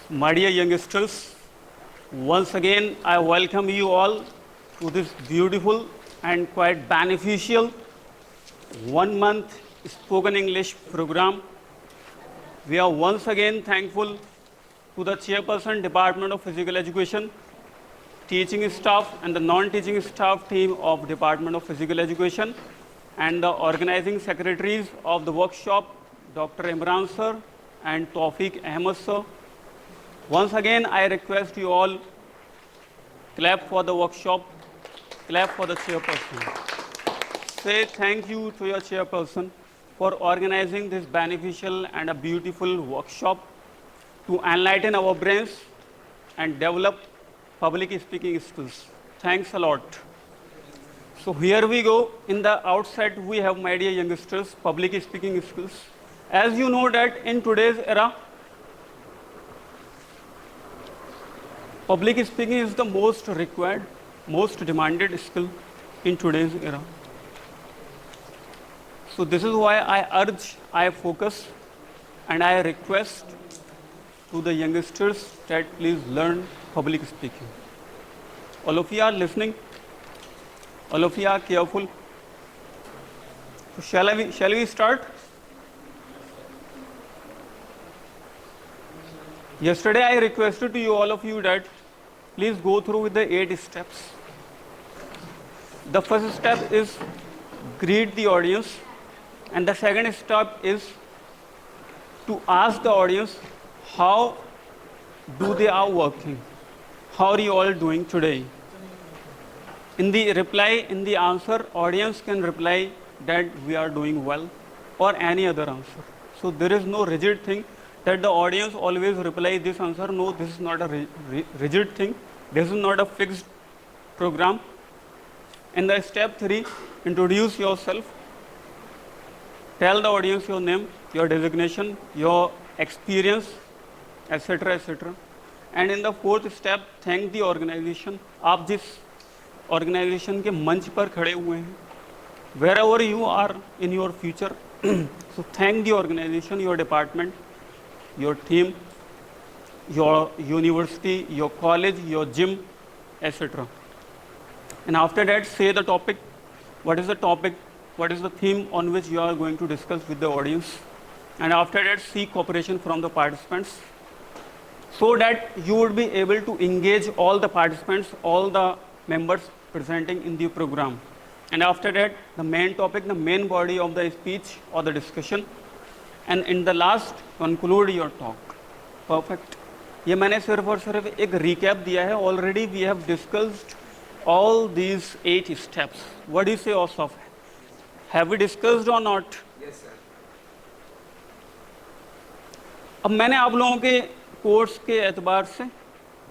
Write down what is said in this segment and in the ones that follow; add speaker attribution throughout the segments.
Speaker 1: My dear youngsters, once again I welcome you all to this beautiful and quite beneficial 1 month spoken English program. We are once again thankful to the Chairperson Department of Physical Education, teaching staff and the non-teaching staff team of Department of Physical Education and the organizing secretaries of the workshop, Dr. Imran sir and Tawfiq Ahmed sir. Once again, I request you all clap for the workshop, clap for the chairperson. Say thank you to your chairperson for organizing this beneficial and a beautiful workshop to enlighten our brains and develop public speaking skills. Thanks a lot. So here we go. In the outset, we have, my dear youngsters, public speaking skills. As you know that in today's era, public speaking is the most required, most demanded skill in today's era. So this is why I urge, I focus, and I request to the youngsters that please learn public speaking. All of you are listening. All of you are careful. So shall we start? Yesterday I requested to you, all of you, that please go through with the 8 steps. The first step is greet the audience, and the second step is to ask the audience how do they are working, how are you all doing today. In the reply, in the answer, audience can reply that we are doing well or any other answer. So there is no rigid thing that the audience always reply this answer. No, this is not a rigid thing. This is not a fixed program. In the step 3, introduce yourself. Tell the audience your name, your designation, your experience, etc., etc. And in the 4th step, thank the organization. आप जिस organization के मंच पर खड़े हुए हैं, wherever you are in your future, so thank the organization, your department, your team, your university, your college, your gym, etc. And after that, say the topic. What is the topic? What is the theme on which you are going to discuss with the audience? And after that, seek cooperation from the participants so that you would be able to engage all the participants, all the members presenting in the program. And after that, the main topic, the main body of the speech or the discussion. And in the last, conclude your talk. Perfect. ये मैंने सिर्फ और सिर्फ एक recap दिया है. Already we have discussed all these 8 steps. What do you say, Osaf? Have we discussed or not?
Speaker 2: Yes, sir.
Speaker 1: अब मैंने आप लोगों के कोर्स के एतबार से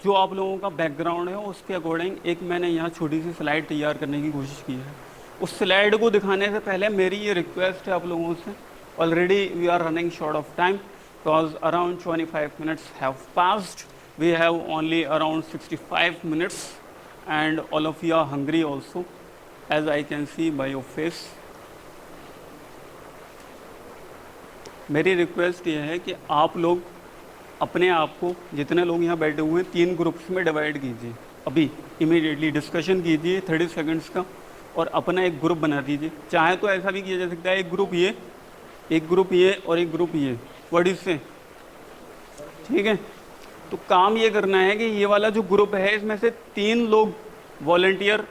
Speaker 1: जो आप लोगों का बैकग्राउंड है उसके अकॉर्डिंग एक मैंने यहाँ छोटी सी स्लाइड तैयार करने की कोशिश की है. उस स्लाइड को दिखाने से पहले मेरी ये रिक्वेस्ट है आप लोगों से. Already we are running short of time because around 25 minutes have passed. We have only around 65 minutes and all of you are hungry also, as I can see by your face. मेरी request ये है कि आप लोग अपने आप को, जितने लोग यहाँ बैठे हुए हैं, 3 ग्रुप्स में डिवाइड कीजिए. अभी इमीडिएटली डिस्कशन कीजिए 30 सेकंड्स का और अपना एक ग्रुप बना दीजिए. चाहे तो ऐसा भी किया जा सकता है, एक ग्रुप ये, एक ग्रुप ये और एक ग्रुप ये. व्हाट इज से, ठीक है. तो काम ये करना है कि ये वाला जो ग्रुप है इसमें से 3 लोग वॉलंटियर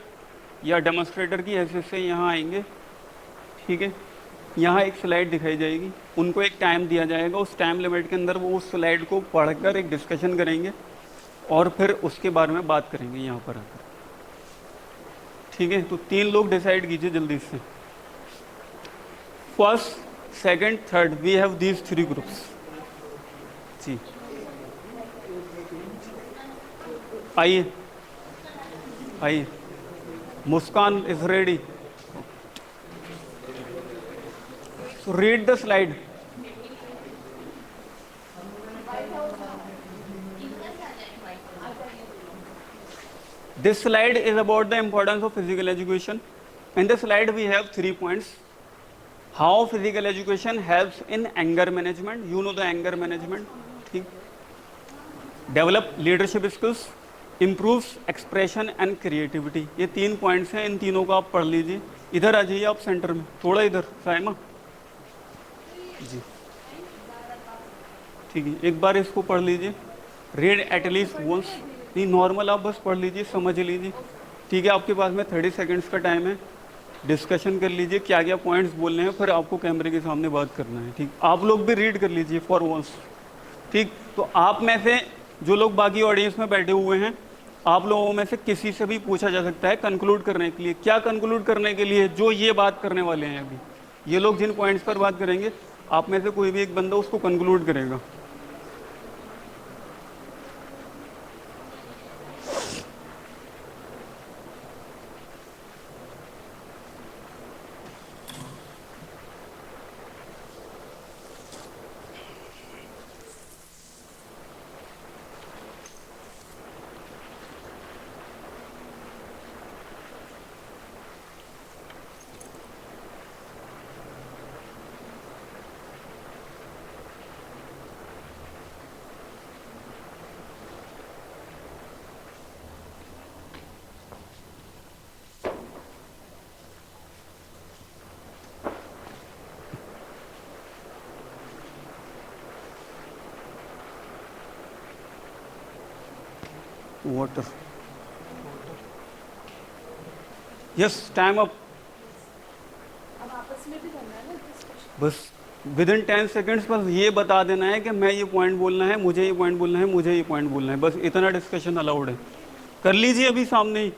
Speaker 1: या डेमोन्स्ट्रेटर की हैसियत से यहाँ आएंगे. ठीक है. यहाँ एक स्लाइड दिखाई जाएगी, उनको एक टाइम दिया जाएगा. उस टाइम लिमिट के अंदर वो उस स्लाइड को पढ़कर एक डिस्कशन करेंगे और फिर उसके बारे में बात करेंगे यहाँ पर आकर. ठीक है. तो 3 लोग डिसाइड कीजिए जल्दी से. First, second, third, we have these 3 groups. जी आइए आइए. Muskan is ready. So read the slide. This slide is about the importance of physical education. In this slide we have 3 points. How physical education helps in anger management. You know the anger management. ठीक. Develop leadership skills, improves expression and creativity. ये 3 points हैं, इन तीनों को आप पढ़ लीजिए। इधर आ जाइए आप सेंटर में, थोड़ा इधर साइमा जी, ठीक है। एक बार इसको पढ़ लीजिए, रीड एटलीस्ट वंस। नहीं, नॉर्मल आप बस पढ़ लीजिए, समझ लीजिए, ठीक है। आपके पास में 30 सेकेंड्स का टाइम है, डिस्कशन कर लीजिए क्या क्या पॉइंट्स बोलने हैं, फिर आपको कैमरे के सामने बात करना है, ठीक। आप लोग भी रीड कर लीजिए फॉर वंस, ठीक। तो आप में से जो लोग बाकी ऑडियंस में बैठे हुए हैं, आप लोगों में से किसी से भी पूछा जा सकता है कंक्लूड करने के लिए। क्या कंक्लूड करने के लिए? जो ये बात करने वाले हैं अभी, ये लोग जिन पॉइंट्स पर बात करेंगे, आप में से कोई भी एक बंदा उसको कंक्लूड करेगा। Water, yes, time up.
Speaker 2: अब आपस में भी करना है ना डिस्कशन।
Speaker 1: बस विद इन 10 सेकेंड्स बस ये बता देना है कि मैं ये पॉइंट बोलना है, मुझे ये पॉइंट बोलना है, मुझे ये पॉइंट बोलना है, बस इतना डिस्कशन अलाउड है। कर लीजिए अभी सामने ही,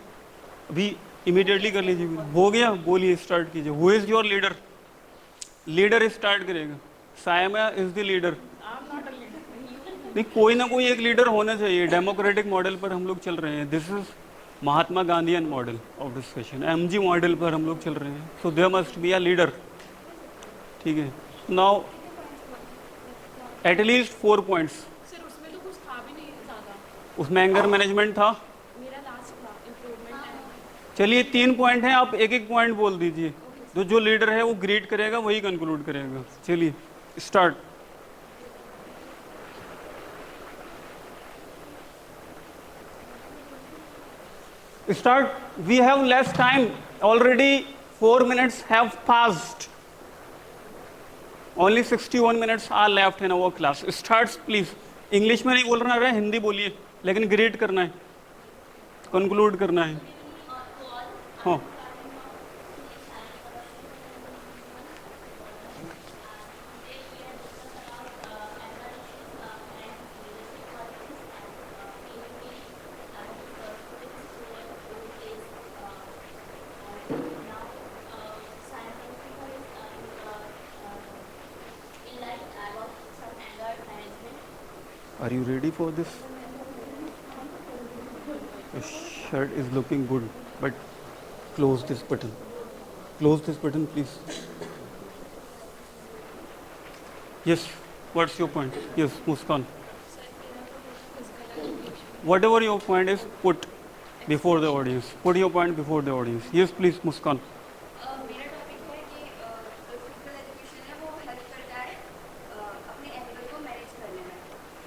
Speaker 1: अभी इमीडिएटली कर लीजिए। हो गया, बोलिए, स्टार्ट कीजिए। Who is your leader? Leader start करेगा। Saima is the leader. नहीं, कोई ना कोई एक लीडर होना चाहिए। डेमोक्रेटिक मॉडल पर हम लोग चल रहे हैं। This is Mahatma Gandhian model of discussion, MG model पर हम लोग चल रहे हैं। So there must be a leader, ठीक है। Now at least 4 points.
Speaker 2: सर उसमें तो कुछ था भी नहीं ज़्यादा।
Speaker 1: उसमें एंगर मैनेजमेंट था।
Speaker 2: मेरा लास्ट था इम्प्रूवमेंट है।
Speaker 1: चलिए 3 पॉइंट हैं, आप एक एक पॉइंट बोल दीजिए। तो जो लीडर है वो ग्रीट करेगा, वही कंक्लूड करेगा। चलिए start. Start. We have less time. Already 4 minutes have passed. Only 61 minutes are left in our class. Starts please. English में नहीं बोल रहा है, हिंदी बोलिए, लेकिन ग्रेड करना है, कंक्लूड करना है। हाँ, are you ready for this? The shirt is looking good, but close this button. Close this button, please. Yes, what's your point? Yes, Muskan. Whatever your point is, put before the audience. Put your point before the audience. Yes, please, Muskan.
Speaker 3: मेरा topic है कि जो physical education है वो help करता है अपने animal को मैनेज करने में।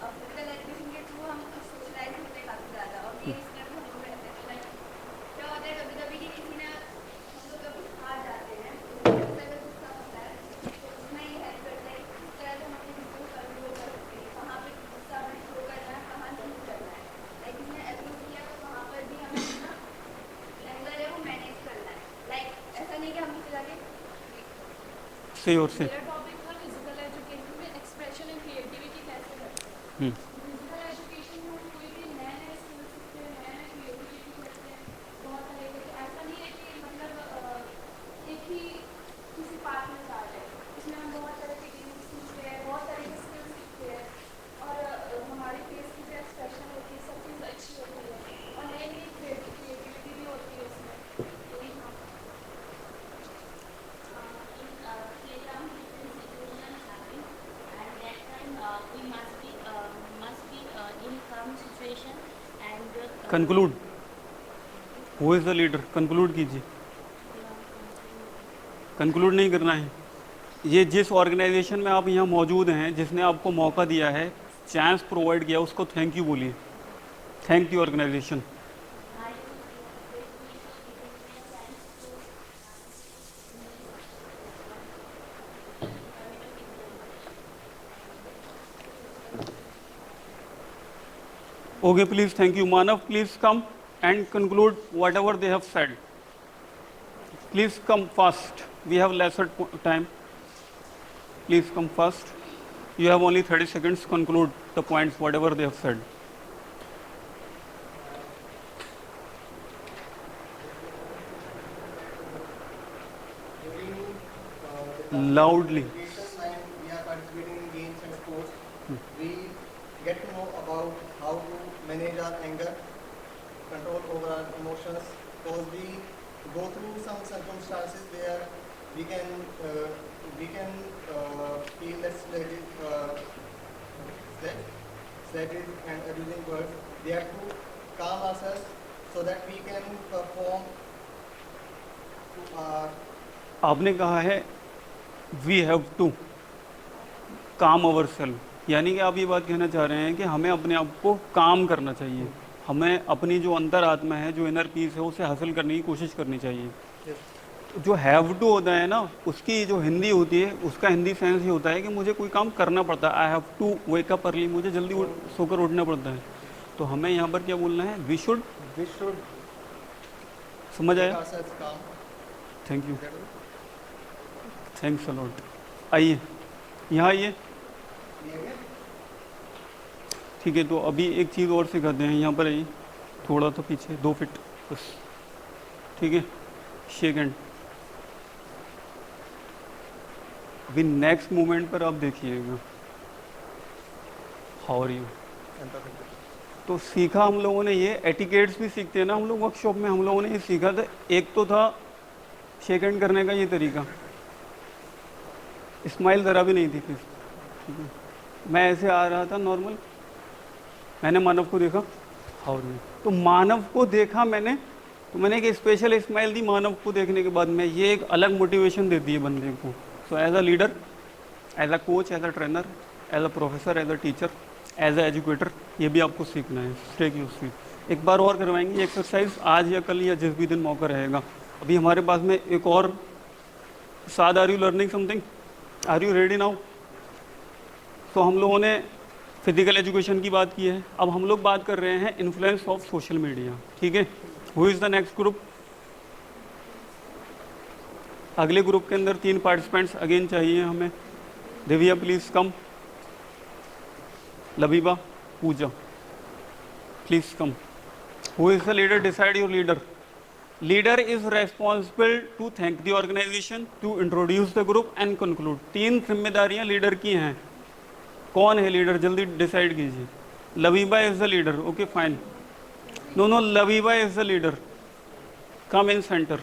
Speaker 3: अब फिजिकल एजुकेशन के थ्रू हम सोशलाइज होते हैं काफ़ी ज़्यादा, और ये इसमें भी हम रहते हैं। लाइक क्या होता है कभी कभी कि किसी ने हम लोग कभी हार जाते हैं, तो उससे अगर गुस्सा होता है तो उसमें ये हेल्प करता है कि किस तरह से हम अपने गुस्से को कंट्रोल कर सकते हैं, कहाँ पे गुस्सा हमें शो करना है, कहाँ नहीं करना है। लाइक इसने एब्यूज किया तो वहाँ पर भी हमें अपना एंगर है वो मैनेज करना है। लाइक ऐसा नहीं कि हम नीचे जाके
Speaker 1: Say or say.
Speaker 2: मेरा टॉपिक था फिजिकल एजुकेशन में एक्सप्रेशन एंड क्रिएटिविटी कैसे करते हैं।
Speaker 1: Hmm.
Speaker 2: फिजिकल एजुकेशन में हम कोई भी नए नए स्किल सीखते हैं, नए नए क्रिएटिविटी करते हैं, बहुत सारे। लेकिन ऐसा नहीं है कि मतलब एक ही किसी पार्ट में जा रहे हैं। इसमें हम बहुत तरह के गेम्स सीखते हैं, बहुत तरह के स्किल सीखते हैं, और हमारे फेस की जो एक्सप्रेशन होती है सब चीज़ अच्छी होती है, और नई नई क्रिएटिविटी भी होती है उसमें। यही था।
Speaker 1: Conclude. Who is the leader? Conclude कीजिए। कंक्लूड नहीं करना है। ये जिस ऑर्गेनाइजेशन में आप यहाँ मौजूद हैं, जिसने आपको मौका दिया है, चांस प्रोवाइड किया उसको थैंक यू बोलिए, thank you organization. Okay, please, thank you. Manav, please come and conclude whatever they have said. Please come fast. We have lesser time. Please come fast. You have only 30 seconds. Conclude the points, whatever they have said. Loudly.
Speaker 4: When we are participating in games and sports, we get to know about how to manage our anger, control over our emotions, because we go through some circumstances where we can feel that sledges and abusing words. We have to calm ourselves so that we can perform to our
Speaker 1: आपने कहा है we have to काम our self, यानी कि आप ये बात कहना चाह रहे हैं कि हमें अपने आप को काम करना चाहिए, हमें अपनी जो अंतर आत्मा है, जो इनर पीस है, उसे हासिल करने की कोशिश करनी चाहिए। जो हैव टू होता है ना, उसकी जो हिंदी होती है, उसका हिंदी सेंस ये होता है कि मुझे कोई काम करना पड़ता है। I have to wake up early, मुझे जल्दी सोकर उठना पड़ता है। तो हमें यहाँ पर क्या बोलना है? We should. समझ आया?
Speaker 4: ourselves calm.
Speaker 1: Thank you, thanks a lot. आइए यहाँ आइए। ठीक है, तो अभी एक चीज़ और सिखाते हैं। यहाँ पर आइए, थोड़ा सा पीछे 2 फीट बस। ठीक है, शेक हैंड। अभी नेक्स्ट मूवमेंट पर आप देखिएगा, हाउ आर यू। तो सीखा हम लोगों ने ये, एटिकेट्स भी सीखते हैं ना हम लोग वर्कशॉप में, हम लोगों ने ये सीखा था। एक तो था शेक हैंड करने का ये तरीका, स्माइल ज़रा भी नहीं थी फिर। ठीक है, मैं ऐसे आ रहा था नॉर्मल, मैंने मानव को देखा, हाउ आर यू। तो मानव को देखा मैंने, तो मैंने एक स्पेशल स्माइल दी मानव को देखने के बाद में। ये एक अलग मोटिवेशन देती है बंदे को। So as a leader, as a coach, as a trainer, as a professor, as a teacher, as a educator, ये भी आपको सीखना है। Stay use. एक बार और करवाएंगे एक्सरसाइज, आज या कल या जिस भी दिन मौका रहेगा। अभी हमारे पास में एक और Saad, are you learning something? Are you ready now? तो हम लोगों ने फिजिकल एजुकेशन की बात की है, अब हम लोग बात कर रहे हैं इन्फ्लुएंस ऑफ सोशल मीडिया। ठीक है, who is the next group? अगले ग्रुप के अंदर 3 पार्टिसिपेंट्स अगेन चाहिए हमें। Divya please come, Labiba, Pooja please come. Who is the leader? Decide your leader. Leader is responsible to thank the organization, to introduce the group and conclude. 3 जिम्मेदारियां leader की हैं। कौन है लीडर? जल्दी डिसाइड कीजिए। Labiba is the leader. Okay fine. No, Labiba is the leader. Come in centre.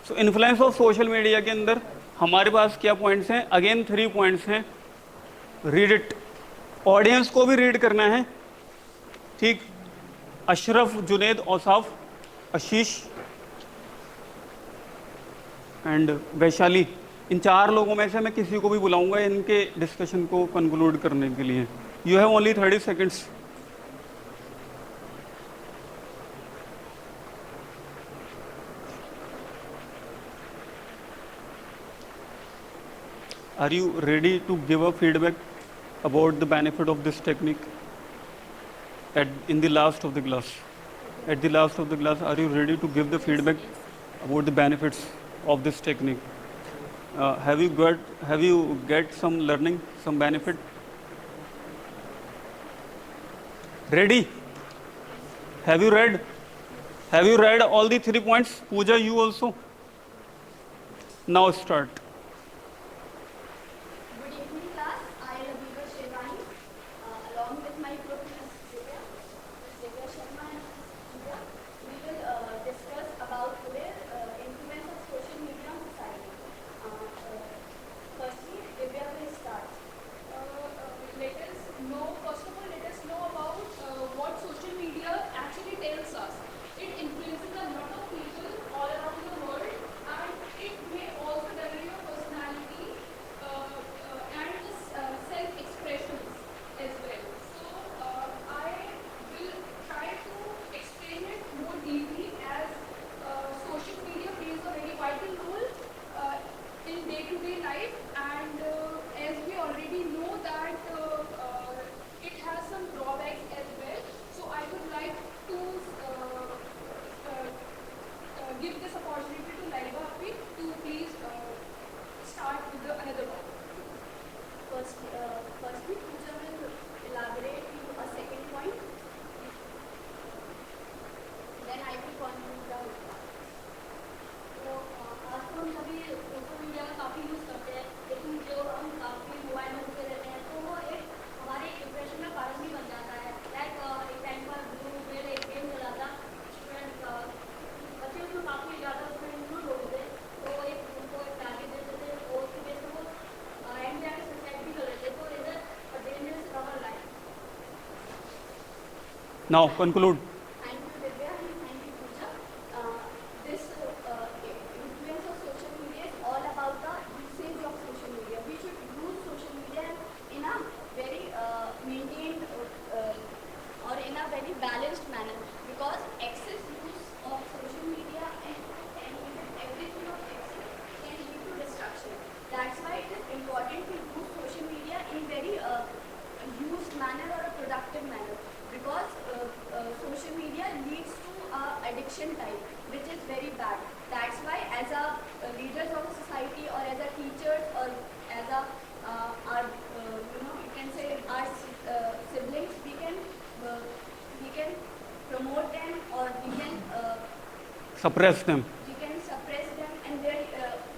Speaker 1: So influence of social media के अंदर हमारे पास क्या पॉइंट्स हैं? अगेन 3 पॉइंट्स हैं। रीड इट, ऑडियंस को भी रीड करना है। ठीक, अशरफ, जुनेद, औसाफ, आशीष एंड वैशाली, इन 4 लोगों में से मैं किसी को भी बुलाऊंगा इनके डिस्कशन को कंक्लूड करने के लिए। You have only 30 seconds. Are you ready to give a feedback about the benefit of this technique in the last of the class? At the last of the class, are you ready to give the feedback about the benefits of this technique? Have you get some learning, some benefit? Ready? Have you read? Have you read all the 3 points? Pooja, you also. Now start.
Speaker 3: Good evening, class. I am Labiba Sherwani, along with my group, Ms. Divya Sharma and Pooja. We will discuss about today influence of social media on society. Firstly, Divya will start.
Speaker 2: Let us know, first of all, let us know about what social media actually tells us. It influences a lot of people all around the world, and it may also develop your personality and self-expressions as well. So
Speaker 3: firstly, Pooja will elaborate to a second point. Then I will conclude the whole part.
Speaker 2: तो आज तो हम सभी social media का काफ़ी use करते हैं, लेकिन जो हम काफ़ी मोबाइल में घुसे रहते हैं तो वो एक हमारे डिप्रेशन का कारण भी बन जाता है। लाइक एक टाइम पर ब्लू वेल एक गेम चला था, स्टूडेंट बच्चे उसमें काफ़ी ज़्यादा उसमें इंक्लूड हो गए थे, तो एक उनको एक टारगेट देते थे और उसकी वजह से वो एंड जाके सुसाइड भी कर लेते, तो is a dangerous our life.
Speaker 1: Now conclude.
Speaker 3: Thank you, Divya, and thank you, Pooja. This influence of social media is all about the usage of social media. We should use social media in a very maintained or in a very balanced manner, because excess use of social media and even everything of excess can lead to destruction. That's why it is important to use social media in very used manner or a productive manner, because social media leads to addiction type, which is very bad. That's why as a leaders of a society or as a teachers or as a our you can say our siblings, we can promote them, or we can
Speaker 1: Suppress them.
Speaker 3: suppress them, and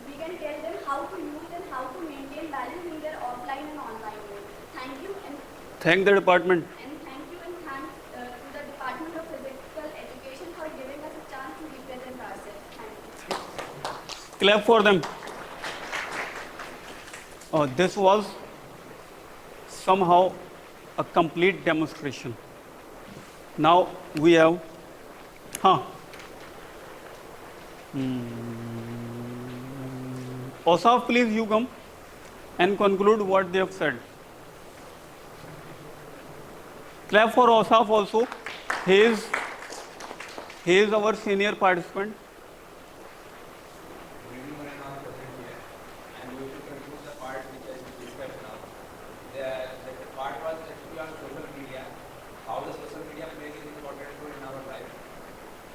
Speaker 3: we can tell them how to use and how to maintain balance in their offline and online mode. Thank you, and
Speaker 1: Thank the department.
Speaker 3: thanks to the Department of Physical Education for giving us a chance to represent ourselves. Thank you.
Speaker 1: Clap for them. This was somehow a complete demonstration. Now we have, Osaf, please you come and conclude what they have said. Clap for Osaf also. He is our senior participant.
Speaker 5: Everyone is now present here, and we will conclude the part which has been discussed now. The part was actually on social media, how the social media plays an important role in our life,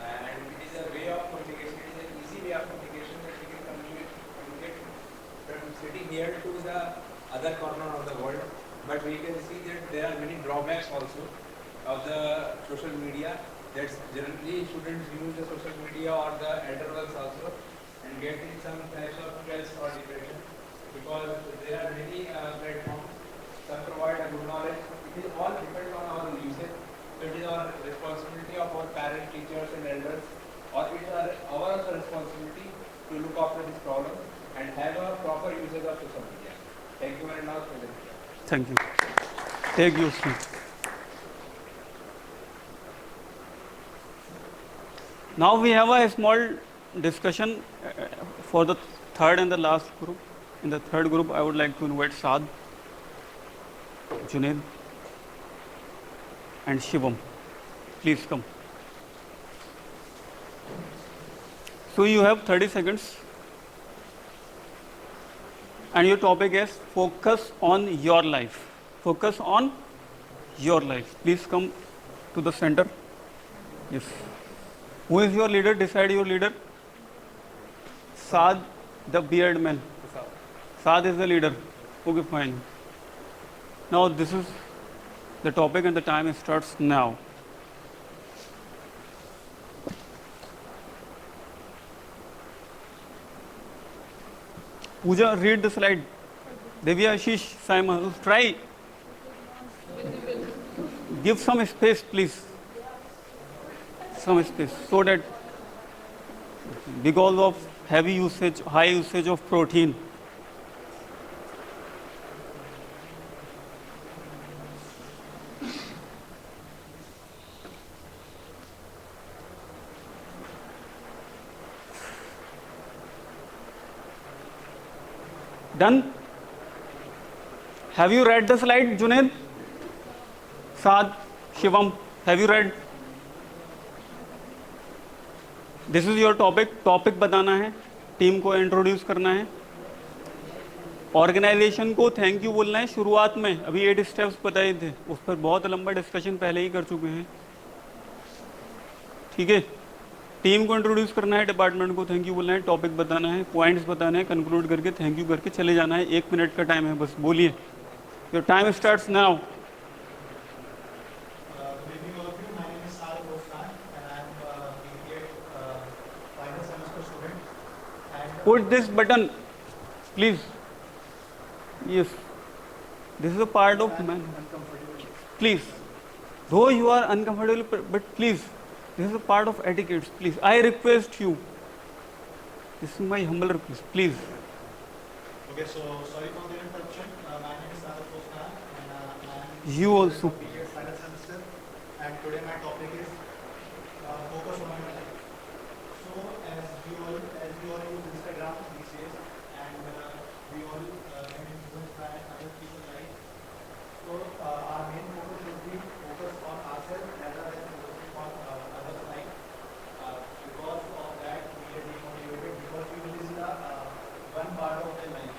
Speaker 5: and it is a way of communication. It is an easy way of communication that we can communicate from sitting here to the other corner of the world. But we can see that there are many drawbacks also of the social media. That generally students use the social media or the elder ones also and get in some types of stress or depression, because there are many platforms. Some provide a good knowledge. It is all depends on our usage. So it is our responsibility of our parents, teachers and elders, or it is our also responsibility to look after this problem and have a proper usage of social media. Thank you very much for this.
Speaker 1: Thank you. Take your seat. Now we have a small discussion for the third and the last group. In the third group, I would like to invite Saad, Junaid, and Shivam. Please come. So you have 30 seconds. And your topic is focus on your life. Focus on your life. Please come to the center. Yes. Who is your leader? Decide your leader. Saad, the beard man. Saad is the leader. Okay, fine. Now this is the topic and the time starts now. Pooja, read the slide. Devya, Ashish, Simon, try. Give some space, please. Some space, so that because of heavy usage, high usage of protein. Done? Have you read the slide, Junaid? Saad, Shivam, have you read? This is your topic. Topic बताना है, team को introduce करना है, organisation को thank you बोलना है शुरुआत में. अभी 8 स्टेप्स बताए थे, उस पर बहुत लंबा डिस्कशन पहले ही कर चुके हैं. ठीक है, टीम को इंट्रोड्यूस करना है, डिपार्टमेंट को थैंक यू बोलना है, टॉपिक बताना है, पॉइंट्स बताना है, कंक्लूड करके थैंक यू करके चले जाना है. 1 मिनट का टाइम है, बस बोलिए. Your time starts now.
Speaker 6: Good evening, all of you. My name is Sal Bostan, and I am BBA final semester student. And
Speaker 1: Put this button, please. Yes. This is a part of man. Please. Though you are uncomfortable, but please, this is a part of etiquette. Please, I request you. This is my humble request. Please.
Speaker 6: okay, so sorry for the interruption. My name is Sal Bostan, and I am
Speaker 1: You also.
Speaker 6: BBA final semester. And today my topic is focus on my life. So as we all use Instagram these days, and we all get influenced by other people's life. So our main focus should be focus on ourselves rather than focusing on others' life. Because of that, we get demotivated because we will see the one part of their life,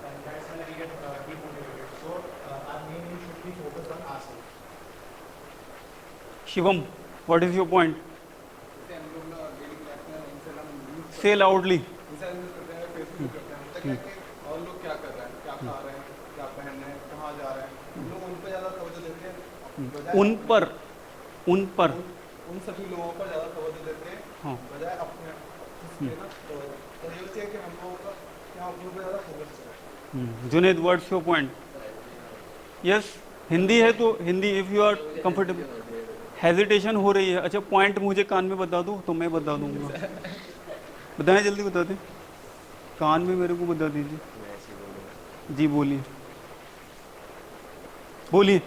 Speaker 6: and that's when we get demotivated. So our main aim should be focused on ourselves.
Speaker 1: Shivam, what is your point?
Speaker 5: जैसे हम लोग ना daily class में Instagram use
Speaker 1: Say loudly.
Speaker 5: Instagram use करते हैं, Facebook करते हैं, मतलब क्या कि और लोग क्या कर रहे हैं, क्या खा रहे हैं, क्या पहन रहे हैं, कहाँ जा रहे हैं, हम लोग उन पर ज़्यादा तवज्जो देते हैं बजाय
Speaker 1: उन पर
Speaker 5: उन सभी लोगों पर ज़्यादा तवज्जो देते हैं
Speaker 1: हाँ
Speaker 5: बजाय अपने इसके ना तो ये होती है कि हम लोगों का क्या अपने ऊपर ज़्यादा फोकस करें।
Speaker 1: Juned, what's your point? Yes, Hindi है तो Hindi, if you are comfortable. Hesitation हो रही है, अच्छा पॉइंट मुझे कान में बता दो तो मैं बता दूंगा। बताएं, जल्दी बता दें, कान में मेरे को बता दीजिए। जी बोलिए बोलिए,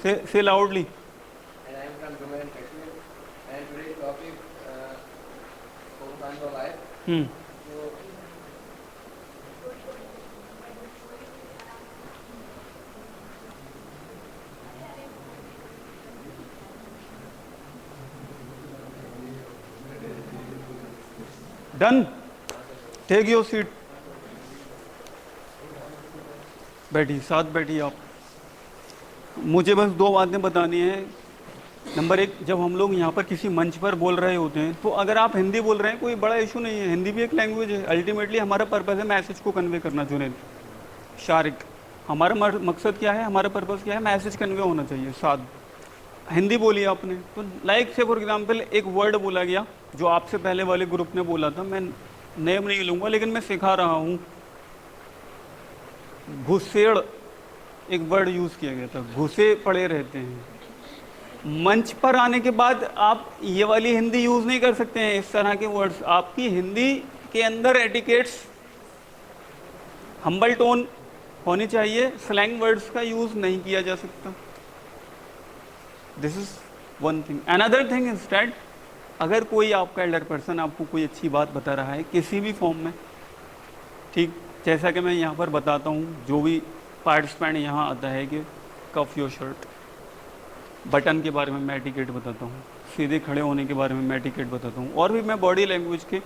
Speaker 1: से loudly.
Speaker 7: And I am from Jammu and Kashmir. And today's topic focus on the life. So,
Speaker 1: done, take your seat. बैठिए, साथ बैठिए आप। मुझे बस दो बातें बतानी है। नंबर एक, जब हम लोग यहाँ पर किसी मंच पर बोल रहे होते हैं तो अगर आप हिंदी बोल रहे हैं कोई बड़ा इशू नहीं है, हिंदी भी एक लैंग्वेज है। अल्टीमेटली हमारा पर्पज़ है मैसेज को कन्वे करना। जुनेद, शारिक, हमारा मकसद क्या है, हमारा पर्पज़ क्या है, मैसेज कन्वे होना चाहिए। साथ हिंदी बोली आपने तो लाइक से फॉर एग्जांपल एक वर्ड बोला गया जो आपसे पहले वाले ग्रुप ने बोला था, मैं नेम नहीं लूँगा लेकिन मैं सिखा रहा हूँ। घुसेड़ एक वर्ड यूज़ किया गया था, घुसे पड़े रहते हैं। मंच पर आने के बाद आप ये वाली हिंदी यूज़ नहीं कर सकते हैं, इस तरह के वर्ड्स। आपकी हिंदी के अंदर एटिकेट्स, हम्बल टोन होनी चाहिए, स्लैंग वर्ड्स का यूज़ नहीं किया जा सकता। This is one thing. Another thing is that अगर कोई आपका एल्डर पर्सन आपको कोई अच्छी बात बता रहा है किसी भी फॉर्म में, ठीक जैसा कि मैं यहाँ पर बताता हूँ, जो भी पार्टिसिपेंट यहाँ आता है कि कफ योर शर्ट, बटन के बारे में मैं एटिकेट बताता हूँ, सीधे खड़े होने के बारे में मैं एटिकेट बताता हूँ, और भी मैं बॉडी लैंग्वेज के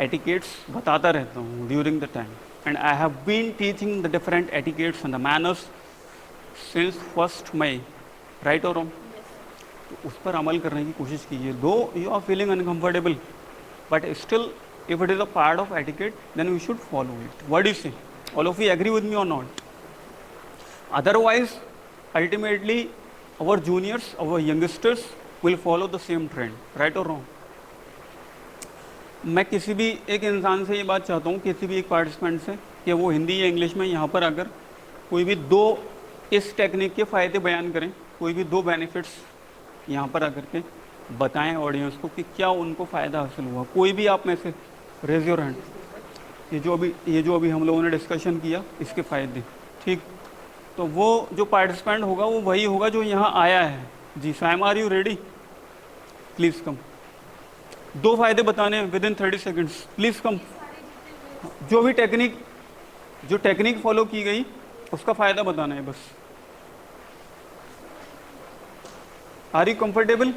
Speaker 1: एटिकेट्स बताता रहता हूँ during the time. And I have been teaching the different etiquettes and the manners since 1 May, right और रॉन्ग? तो उस पर अमल करने की कोशिश कीजिए। Though you are feeling uncomfortable but still if it is a part of etiquette then we should follow it. What do you say? All of you agree with me or not? Otherwise ultimately our juniors, our youngsters will follow the same trend, right or wrong? मैं किसी भी एक इंसान से ये बात चाहता हूँ, किसी भी एक पार्टिसिपेंट से, कि वो हिंदी या इंग्लिश में यहाँ पर आकर कोई भी दो इस टेक्निक के फ़ायदे बयान करें, कोई भी दो बेनिफिट्स यहाँ पर आकर के बताएं ऑडियंस को कि क्या उनको फ़ायदा हासिल हुआ। कोई भी आप में से रेज योर हैंड। ये जो अभी हम लोगों ने डिस्कशन किया इसके फ़ायदे, ठीक? तो वो जो पार्टिसिपेंट होगा वो वही होगा जो यहाँ आया है। जी Sam, are you ready? Please come. दो फ़ायदे बताने हैं within 30 seconds, please come. जो भी टेक्निक फॉलो की गई उसका फ़ायदा बताना है बस। Are you comfortable?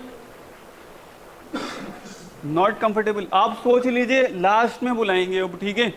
Speaker 1: Not comfortable? आप सोच लीजिए, लास्ट में बुलाएंगे अब, ठीक है?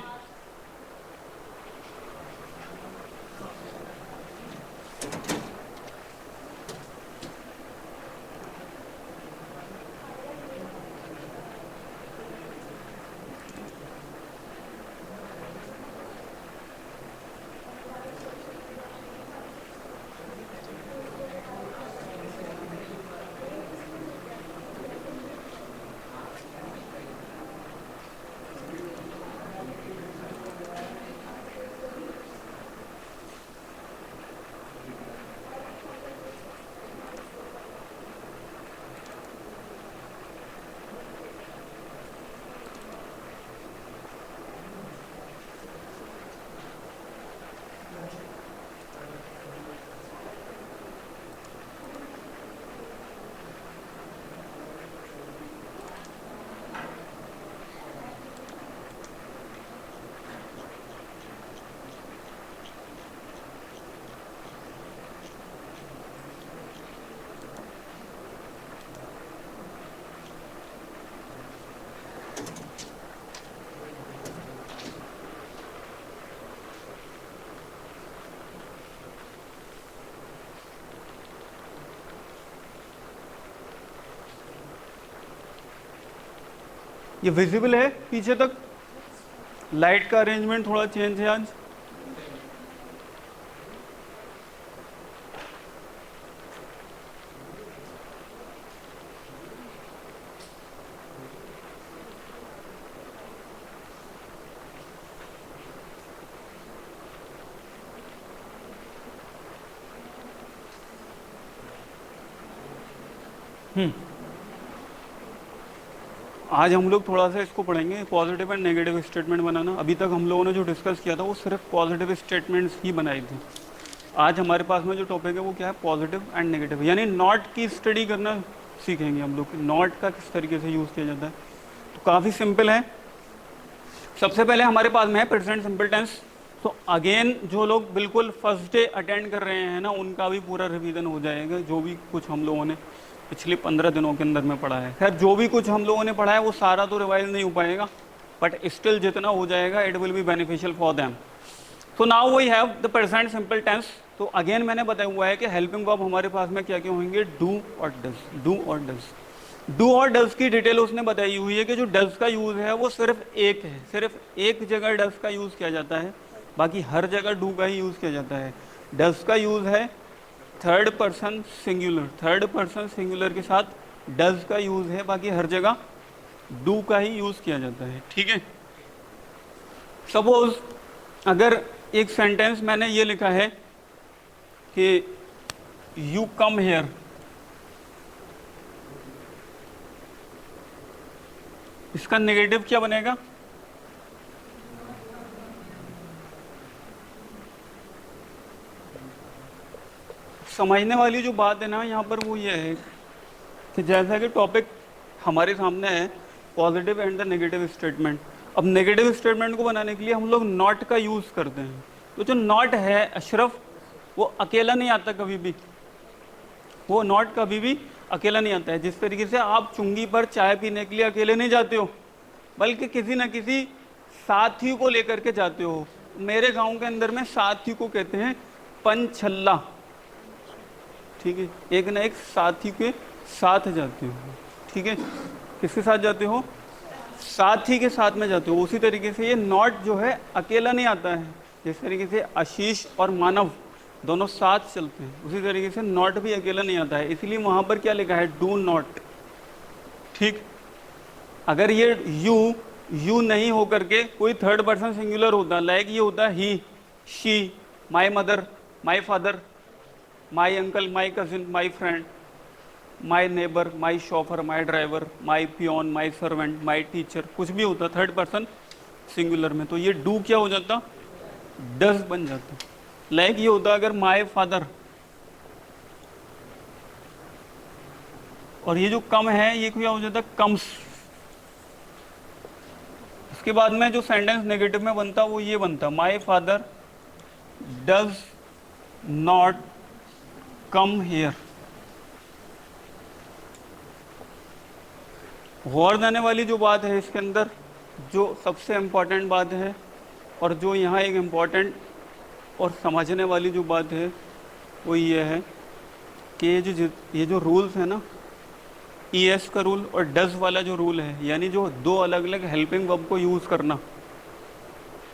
Speaker 1: ये विजिबल है पीछे तक? लाइट का अरेंजमेंट थोड़ा चेंज है आज। आज हम लोग थोड़ा सा इसको पढ़ेंगे, पॉजिटिव एंड नेगेटिव स्टेटमेंट बनाना। अभी तक हम लोगों ने जो डिस्कस किया था वो सिर्फ पॉजिटिव स्टेटमेंट्स ही बनाई थी। आज हमारे पास में जो टॉपिक है वो क्या है? पॉजिटिव एंड नेगेटिव, यानी नॉट की स्टडी करना सीखेंगे हम लोग। नॉट का किस तरीके से यूज़ किया जाता है, तो काफ़ी सिंपल है। सबसे पहले हमारे पास में है प्रेजेंट सिंपल टेंस। तो अगेन जो लोग बिल्कुल फर्स्ट डे अटेंड कर रहे हैं ना, उनका भी पूरा रिवीजन हो जाएगा, जो भी कुछ हम लोगों ने पिछले 15 दिनों के अंदर में पढ़ा है। खैर जो भी कुछ हम लोगों ने पढ़ा है वो सारा तो रिवाइज नहीं हो पाएगा, बट स्टिल जितना हो जाएगा it will be beneficial for them. So now we have the present simple tense. तो अगेन मैंने बताया हुआ है कि हेल्पिंग वर्ब हमारे पास में क्या क्या होंगे? डू और डज। डू और डज। डू और डज की डिटेल उसने बताई हुई है कि जो डज का यूज़ है वो सिर्फ एक है, सिर्फ एक जगह डज का यूज़ किया जाता है, बाकी हर जगह डू का ही यूज़ किया जाता है। डज का यूज़ है third person singular, third person singular के साथ डज का यूज़ है, बाकी हर जगह डू का ही यूज़ किया जाता है। ठीक है, सपोज अगर एक सेंटेंस मैंने ये लिखा है कि यू कम हेयर, इसका नेगेटिव क्या बनेगा? समझने वाली जो बात है ना यहाँ पर वो ये है कि जैसा कि टॉपिक हमारे सामने है positive and the negative statement. अब नेगेटिव स्टेटमेंट को बनाने के लिए हम लोग नॉट का यूज़ करते हैं। तो जो नॉट है अशरफ, वो अकेला नहीं आता कभी भी, वो नॉट कभी भी अकेला नहीं आता है। जिस तरीके से आप चुंगी पर चाय पीने के लिए अकेले नहीं जाते हो, बल्कि किसी न किसी साथी को लेकर के जाते हो। मेरे गांव के अंदर में साथी को कहते हैं पंचल्ला। ठीक है, एक ना एक साथी के साथ जाते हो। ठीक है, किसके साथ जाते हो? साथी के साथ में जाते हो। उसी तरीके से ये नॉट जो है अकेला नहीं आता है। जिस तरीके से आशीष और मानव दोनों साथ चलते हैं, उसी तरीके से नॉट भी अकेला नहीं आता है। इसलिए वहाँ पर क्या लिखा है? Do not. ठीक, अगर ये यू नहीं हो करके कोई थर्ड पर्सन सिंगुलर होता, लाइक ये होता he, she, my mother, my father, my uncle, my cousin, my friend, my neighbour, my chauffeur, my driver, my peon, my servant, my teacher, कुछ भी होता थर्ड पर्सन सिंगुलर में, तो ये do क्या हो जाता? डज बन जाता। लाइक ये होता अगर माई फादर, और ये जो कम है ये क्या हो जाता? कम्स। इसके बाद में जो सेंटेंस नेगेटिव में बनता वो ये बनता, my father does not come here. गौर देने वाली जो बात है इसके अंदर, जो सबसे इम्पॉर्टेंट बात है, और जो यहाँ एक इम्पॉर्टेंट और समझने वाली जो बात है वो ये है कि ये जो रूल्स है ना, ईएस का रूल और डज वाला जो रूल है, यानी जो दो अलग अलग हेल्पिंग वर्ब को यूज़ करना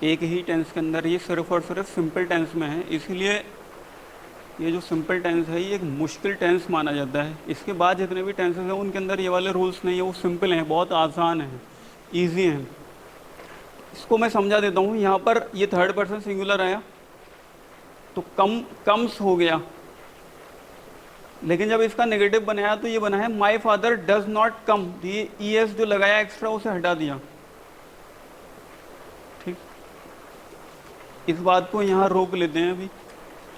Speaker 1: एक ही टेंस के अंदर, ये सिर्फ और सिर्फ सिंपल टेंस में है। इसलिए ये जो सिंपल टेंस है ये एक मुश्किल टेंस माना जाता है। इसके बाद जितने भी टेंसेस हैं उनके अंदर ये वाले रूल्स नहीं है, वो सिंपल हैं, बहुत आसान है, ईजी हैं। इसको मैं समझा देता हूँ। यहाँ पर ये थर्ड पर्सन सिंगुलर आया तो कम्स हो गया, लेकिन जब इसका नेगेटिव बनाया तो ये बना है माई फादर डज नॉट कम। ये ईएस जो लगाया एक्स्ट्रा उसे हटा दिया। ठीक, इस बात को यहाँ रोक लेते हैं। अभी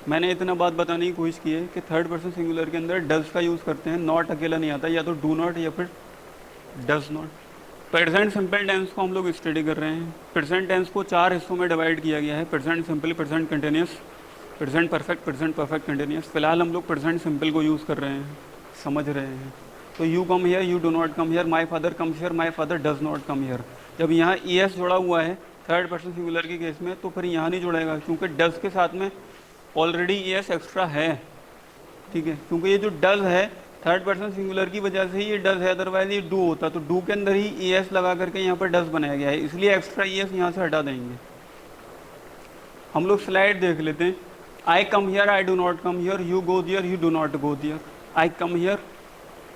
Speaker 1: मैंने इतना बात बताने की कोशिश की है कि थर्ड पर्सन सिंगुलर के अंदर डज का यूज़ करते हैं, नॉट अकेला नहीं आता, या तो डू नॉट या फिर does not. Present simple tense को हम लोग स्टडी कर रहे हैं। प्रेजेंट टेंस को 4 हिस्सों में डिवाइड किया गया है, present simple, present continuous, present perfect, present perfect continuous. फिलहाल हम लोग प्रेजेंट सिंपल को यूज़ कर रहे हैं, समझ रहे हैं। तो you come here, you do not come here, my father comes here, my father does not come here. जब यहाँ ई एस जुड़ा हुआ है थर्ड पर्सन सिंगुलर के केस में, तो फिर यहाँ नहीं जुड़ेगा, क्योंकि डज के साथ में ऑलरेडी ई एस एक्स्ट्रा है। ठीक है, क्योंकि ये जो डज है थर्ड पर्सन सिंगुलर की वजह से ही ये डज है, अदरवाइज ये डू होता। तो डू के अंदर ही एस लगा करके यहाँ पर डज बनाया गया है, इसलिए एक्स्ट्रा एस यहाँ से हटा देंगे। हम लोग स्लाइड देख लेते हैं। I come here, I do not come here, you go there, you do not go there. I come here,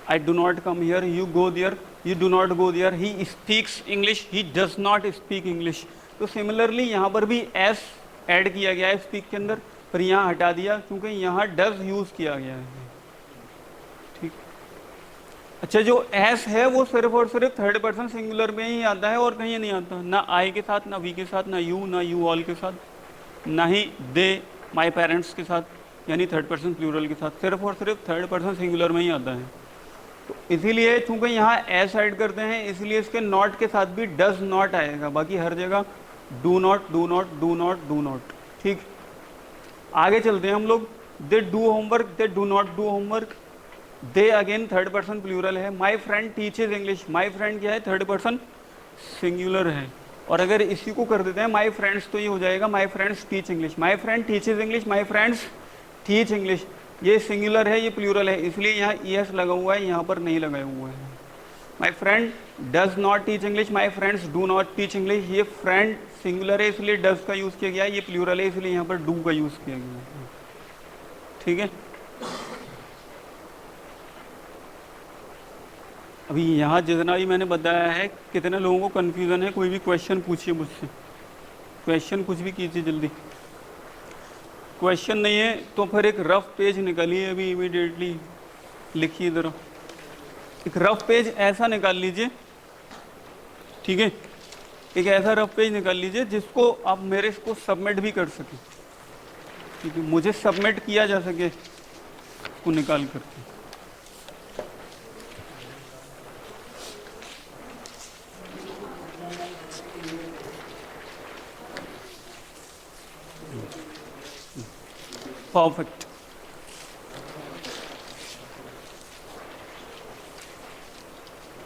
Speaker 1: I do not come here, you go there, you do not go there. He speaks English, he does not speak English. तो similarly यहाँ पर भी S add किया गया है speak के अंदर, पर यहाँ हटा दिया क्योंकि यहाँ डज यूज़ किया गया है। ठीक। अच्छा, जो एस है वो सिर्फ और सिर्फ थर्ड पर्सन सिंगुलर में ही आता है और कहीं नहीं आता, ना आई के साथ, ना वी के साथ, ना यू ऑल के साथ, ना ही दे माई पेरेंट्स के साथ, यानी थर्ड पर्सन प्लूरल के साथ। सिर्फ और सिर्फ थर्ड पर्सन सिंगुलर में ही आता है। तो इसीलिए चूंकि यहाँ एस ऐड करते हैं, इसलिए इसके नॉट के साथ भी डज नॉट आएगा, बाकी हर जगह do not, do not, do not, do not. ठीक, आगे चलते हैं हम लोग। They do homework, they do not do homework. They again third person plural है। My friend teaches English, my friend क्या है, थर्ड पर्सन सिंगुलर है। और अगर इसी को कर देते हैं माई फ्रेंड्स, तो ये हो जाएगा my friends teach English. My friend teaches English, my friends teach English. ये सिंगुलर है, ये प्लूरल है, इसलिए यहाँ ईएस लगा हुआ है, यहाँ पर नहीं लगाया हुआ है। My friend does not teach English, my friends do not teach English. ये फ्रेंड सिंगुलर है इसलिए डज का यूज़ किया गया है, ये प्लूरल है इसलिए यहाँ पर डू का यूज़ किया गया है। ठीक है। अभी यहाँ जितना भी मैंने बताया है, कितने लोगों को कन्फ्यूज़न है, कोई भी क्वेश्चन पूछिए मुझसे। क्वेश्चन कुछ भी कीजिए जल्दी। क्वेश्चन नहीं है तो फिर एक रफ पेज निकालिए, अभी इमीडिएटली लिखिए ज़रा। एक रफ पेज ऐसा निकाल लीजिए, ठीक है, एक ऐसा रफ पेज निकाल लीजिए जिसको आप मेरे को सबमिट भी कर सकें, ठीक है, मुझे सबमिट किया जा सके उसको निकाल करके। परफेक्ट।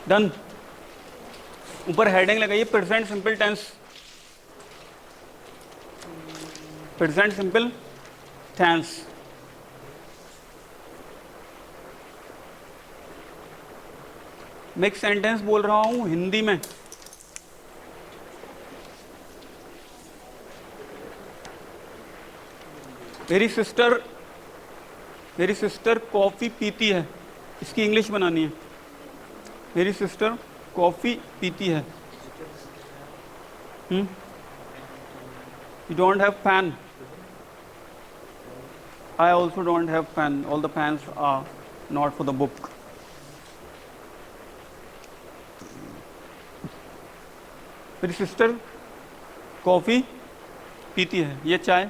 Speaker 1: डन। ऊपर हेडिंग लगाइए present simple tense. Present simple tense. मैं एक सेंटेंस बोल रहा हूं हिंदी में, मेरी सिस्टर कॉफ़ी पीती है, इसकी इंग्लिश बनानी है। मेरी सिस्टर कॉफ़ी पीती है। You don't have fan, I also don't have fan, all the fans are not for the book. मेरी सिस्टर कॉफ़ी पीती है, ये चाय।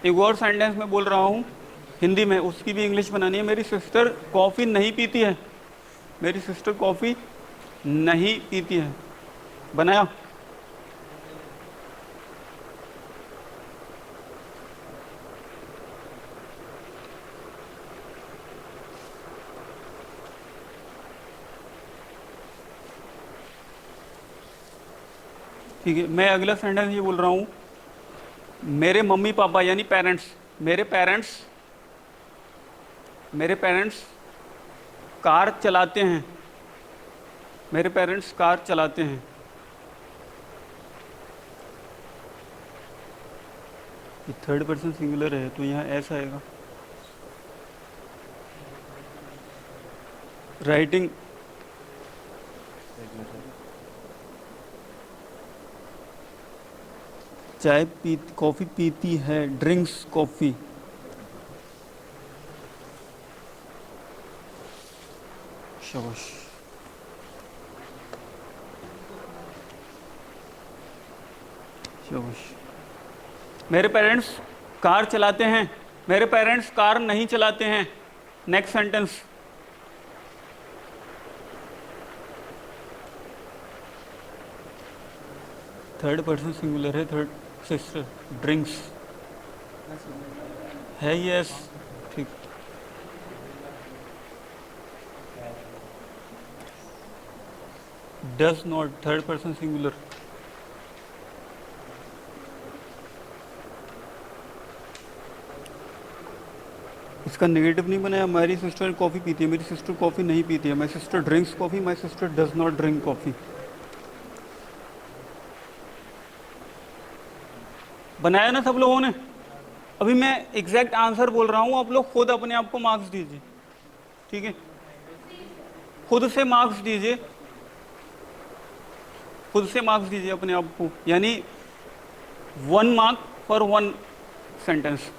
Speaker 1: एक और सेंटेंस में बोल रहा हूँ हिंदी में, उसकी भी इंग्लिश बनानी है। मेरी सिस्टर कॉफ़ी नहीं पीती है, मेरी सिस्टर कॉफ़ी नहीं पीती है। बनाया? ठीक है। मैं अगला सेंटेंस ये बोल रहा हूँ, मेरे मम्मी पापा यानी पेरेंट्स, मेरे पेरेंट्स कार चलाते हैं, मेरे पेरेंट्स कार चलाते हैं। ये थर्ड पर्सन सिंगुलर है तो यहाँ ऐसा आएगा। राइटिंग, चाय पी, कॉफ़ी पीती है, ड्रिंक्स कॉफ़ी। शाबाश। शाबाश। मेरे पेरेंट्स कार चलाते हैं, मेरे पेरेंट्स कार नहीं चलाते हैं। Next sentence. Third person singular है, थर्ड सिस्टर ड्रिंक्स है, यस, ठीक। Does not, third person singular. इसका नेगेटिव नहीं बनाया, मेरी सिस्टर कॉफ़ी पीती है, मेरी सिस्टर कॉफ़ी नहीं पीती है, my sister drinks coffee, my sister does not drink coffee. बनाया ना सब लोगों ने? अभी मैं एग्जैक्ट आंसर बोल रहा हूँ, आप लोग खुद अपने आप को मार्क्स दीजिए, ठीक है? खुद से मार्क्स दीजिए, खुद से मार्क्स दीजिए अपने आप को, यानी 1 मार्क फॉर 1 सेंटेंस।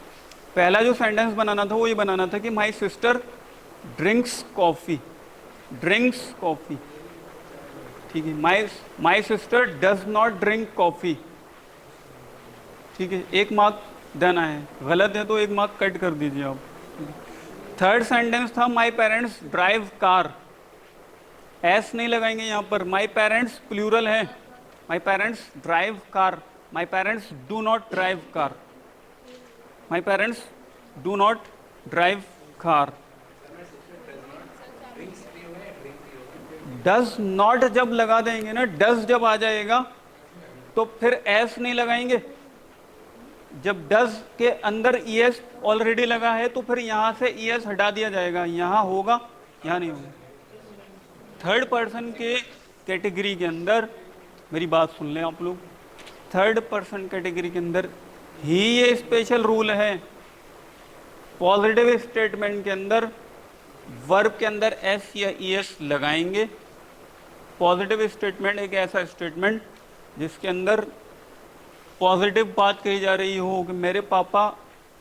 Speaker 1: पहला जो सेंटेंस बनाना था वो ये बनाना था कि my sister drinks coffee, drinks coffee, ठीक है? My sister does not drink coffee, ठीक है? 1 मार्क देना है, गलत है तो 1 मार्क कट कर दीजिए आप। थर्ड सेंटेंस था my parents drive car, S नहीं लगाएंगे यहाँ पर, माई पेरेंट्स प्लूरल है, my parents drive car, my parents do not drive car, my parents do not drive car. Does not जब लगा देंगे ना, डज जब आ जाएगा तो फिर एस नहीं लगाएंगे। जब डज के अंदर ईएस ऑलरेडी लगा है तो फिर यहां से ईएस हटा दिया जाएगा, यहां होगा, यहां नहीं होगा। थर्ड पर्सन के कैटेगरी के अंदर, मेरी बात सुन लें आप लोग, थर्ड पर्सन कैटेगरी के अंदर ही ये स्पेशल रूल है, पॉजिटिव स्टेटमेंट के अंदर वर्ब के अंदर एस या ईएस लगाएंगे। पॉजिटिव स्टेटमेंट एक ऐसा स्टेटमेंट जिसके अंदर पॉजिटिव बात कही जा रही हो कि मेरे पापा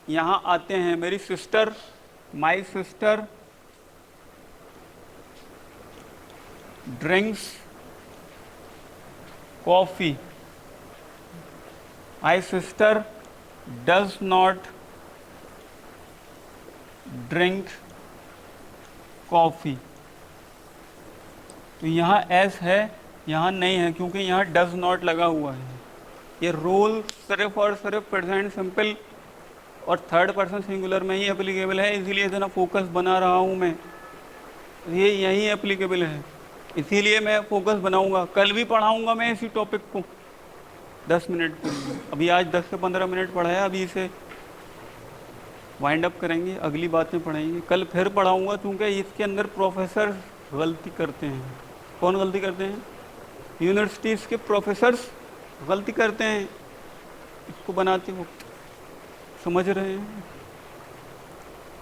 Speaker 1: यहाँ आते हैं, मेरी sister, my sister drinks coffee, my sister does not drink coffee. तो यहाँ एस है, यहाँ नहीं है, क्योंकि यहाँ डज नॉट लगा हुआ है। ये रूल सिर्फ और सिर्फ प्रेजेंट सिंपल और थर्ड पर्सन सिंगुलर में ही एप्लीकेबल है, इसीलिए इतना फोकस बना रहा हूँ मैं, ये यही एप्लीकेबल है, इसीलिए मैं फोकस बनाऊँगा। कल भी पढ़ाऊँगा मैं इसी टॉपिक को 10 मिनट के लिए। अभी आज 10 से 15 मिनट पढ़ाया, अभी इसे वाइंड अप करेंगे, अगली बातें पढ़ाएंगे। कल फिर पढ़ाऊँगा, क्योंकि इसके अंदर प्रोफेसर गलती करते हैं। कौन गलती करते हैं? यूनिवर्सिटीज़ के प्रोफेसर्स गलती करते हैं इसको बनाते वक्त, समझ रहे हैं?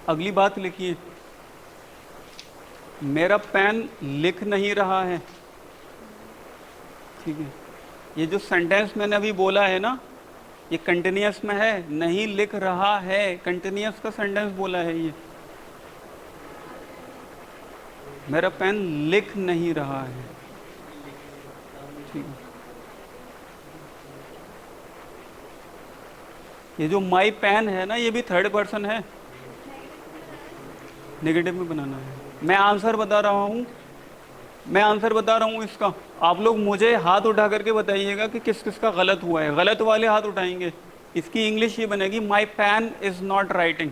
Speaker 1: अगली बात लिखिए, मेरा पेन लिख नहीं रहा है, ठीक है? ये जो सेंटेंस मैंने अभी बोला है ना, ये कंटिन्यूअस में है, नहीं लिख रहा है, कंटिन्यूअस का सेंटेंस बोला है ये। मेरा पेन लिख नहीं रहा है, ठीक है? ये जो माई पेन है ना, ये भी थर्ड पर्सन है, नेगेटिव में बनाना है। मैं आंसर बता रहा हूँ, मैं आंसर बता रहा हूँ इसका, आप लोग मुझे हाथ उठा करके बताइएगा कि किस किस का गलत हुआ है। गलत वाले हाथ उठाएंगे। इसकी इंग्लिश ये बनेगी, my pen is not writing,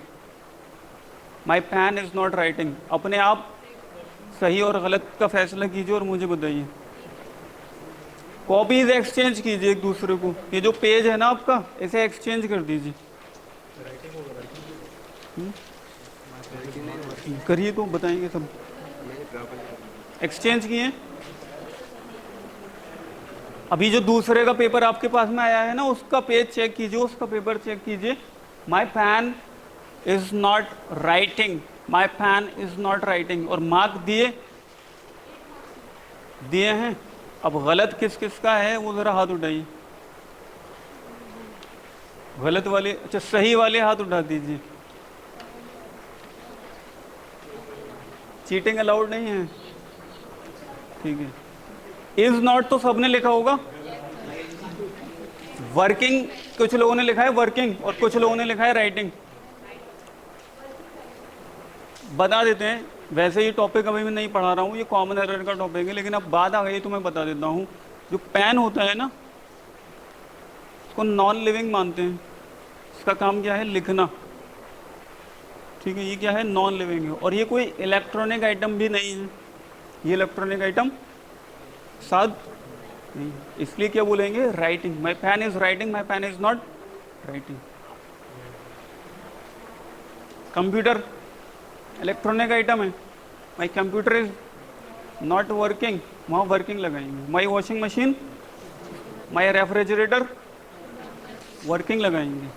Speaker 1: my pen is not writing. अपने आप सही और गलत का फैसला कीजिए और मुझे बताइए। कॉपीज एक्सचेंज कीजिए एक दूसरे को, ये जो पेज है ना आपका, इसे एक्सचेंज कर दीजिए। करिए तो बताएंगे सब। एक्सचेंज किए। अभी जो दूसरे का पेपर आपके पास में आया है ना, उसका पेज चेक कीजिए, उसका पेपर चेक कीजिए। My pen is not writing, my pen is not writing, और मार्क दिए हैं। अब गलत किस किस का है वो जरा हाथ उठाइए। गलत वाले, अच्छा सही वाले हाथ उठा दीजिए। चीटिंग अलाउड नहीं है, ठीक है? इज नॉट तो सबने लिखा होगा। वर्किंग कुछ लोगों ने लिखा है वर्किंग, और कुछ लोगों ने लिखा है राइटिंग। बता देते हैं, वैसे ये टॉपिक अभी मैं नहीं पढ़ा रहा हूँ, ये कॉमन एरर का टॉपिक है, लेकिन अब बात आ गई तो मैं बता देता हूँ। जो पेन होता है ना, उसको नॉन लिविंग मानते हैं। इसका काम क्या है? लिखना, ठीक है? ये क्या है? नॉन लिविंग है। और ये कोई इलेक्ट्रॉनिक आइटम भी नहीं है, ये इलेक्ट्रॉनिक आइटम साथ नहीं, इसलिए क्या बोलेंगे? Writing. My pen is writing, my pen is not writing. Computer electronic item है, my computer is not working, वहाँ वर्किंग लगाएंगे। My washing machine, my refrigerator working लगाएंगे।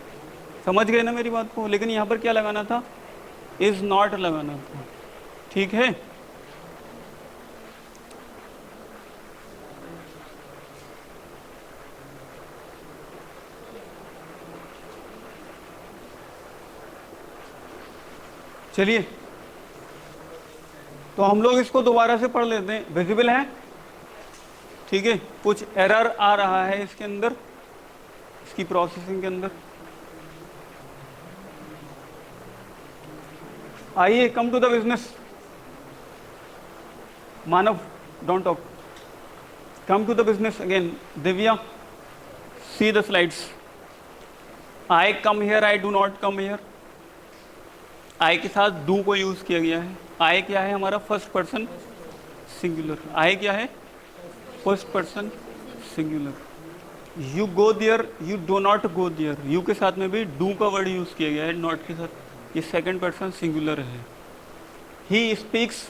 Speaker 1: समझ गए ना मेरी बात को? लेकिन यहाँ पर क्या लगाना था? इज नॉट लगाना था। ठीक है, चलिए तो हम लोग इसको दोबारा से पढ़ लेते हैं। विजिबल है, ठीक है। कुछ एरर आ रहा है इसके अंदर, इसकी प्रोसेसिंग के अंदर। आइए, come to the business. Manav, don't talk, come to the business again. Divya, see the slides. I come here, I do not come here. I के साथ डू को यूज किया गया है। आई क्या है? हमारा फर्स्ट पर्सन सिंगुलर। आई क्या है? First person singular. You go there, you do not go there. You के साथ में भी डू का वर्ड यूज किया गया है, नॉट के साथ। ये सेकंड पर्सन सिंगुलर है। He speaks,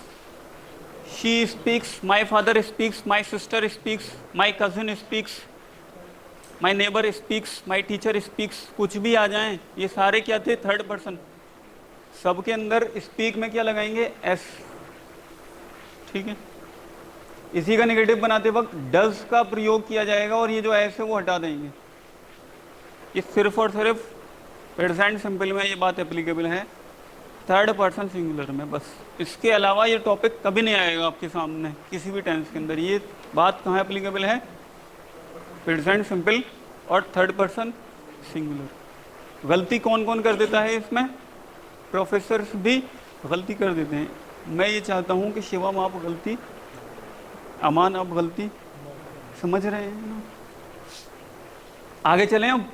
Speaker 1: she speaks, my father speaks, my sister speaks, my cousin speaks, my neighbour speaks, my teacher speaks. कुछ भी आ जाएं, ये सारे क्या थे? Third person. सबके अंदर स्पीक में क्या लगाएंगे? एस, ठीक है। इसी का नेगेटिव बनाते वक्त डज का प्रयोग किया जाएगा और ये जो एस है वो हटा देंगे। ये सिर्फ और सिर्फ प्रेजेंट सिंपल में ये बात एप्लीकेबल है, थर्ड पर्सन सिंगुलर में बस। इसके अलावा ये टॉपिक कभी नहीं आएगा आपके सामने किसी भी टेंस के अंदर। ये बात कहाँ एप्लीकेबल है? प्रेजेंट सिंपल और थर्ड पर्सन सिंगुलर। गलती कौन कौन कर देता है इसमें? प्रोफेसर्स भी गलती कर देते हैं। मैं ये चाहता हूँ कि शिवम आप गलती, अमान आप गलती समझ रहे हैं ना? आगे चलें अब।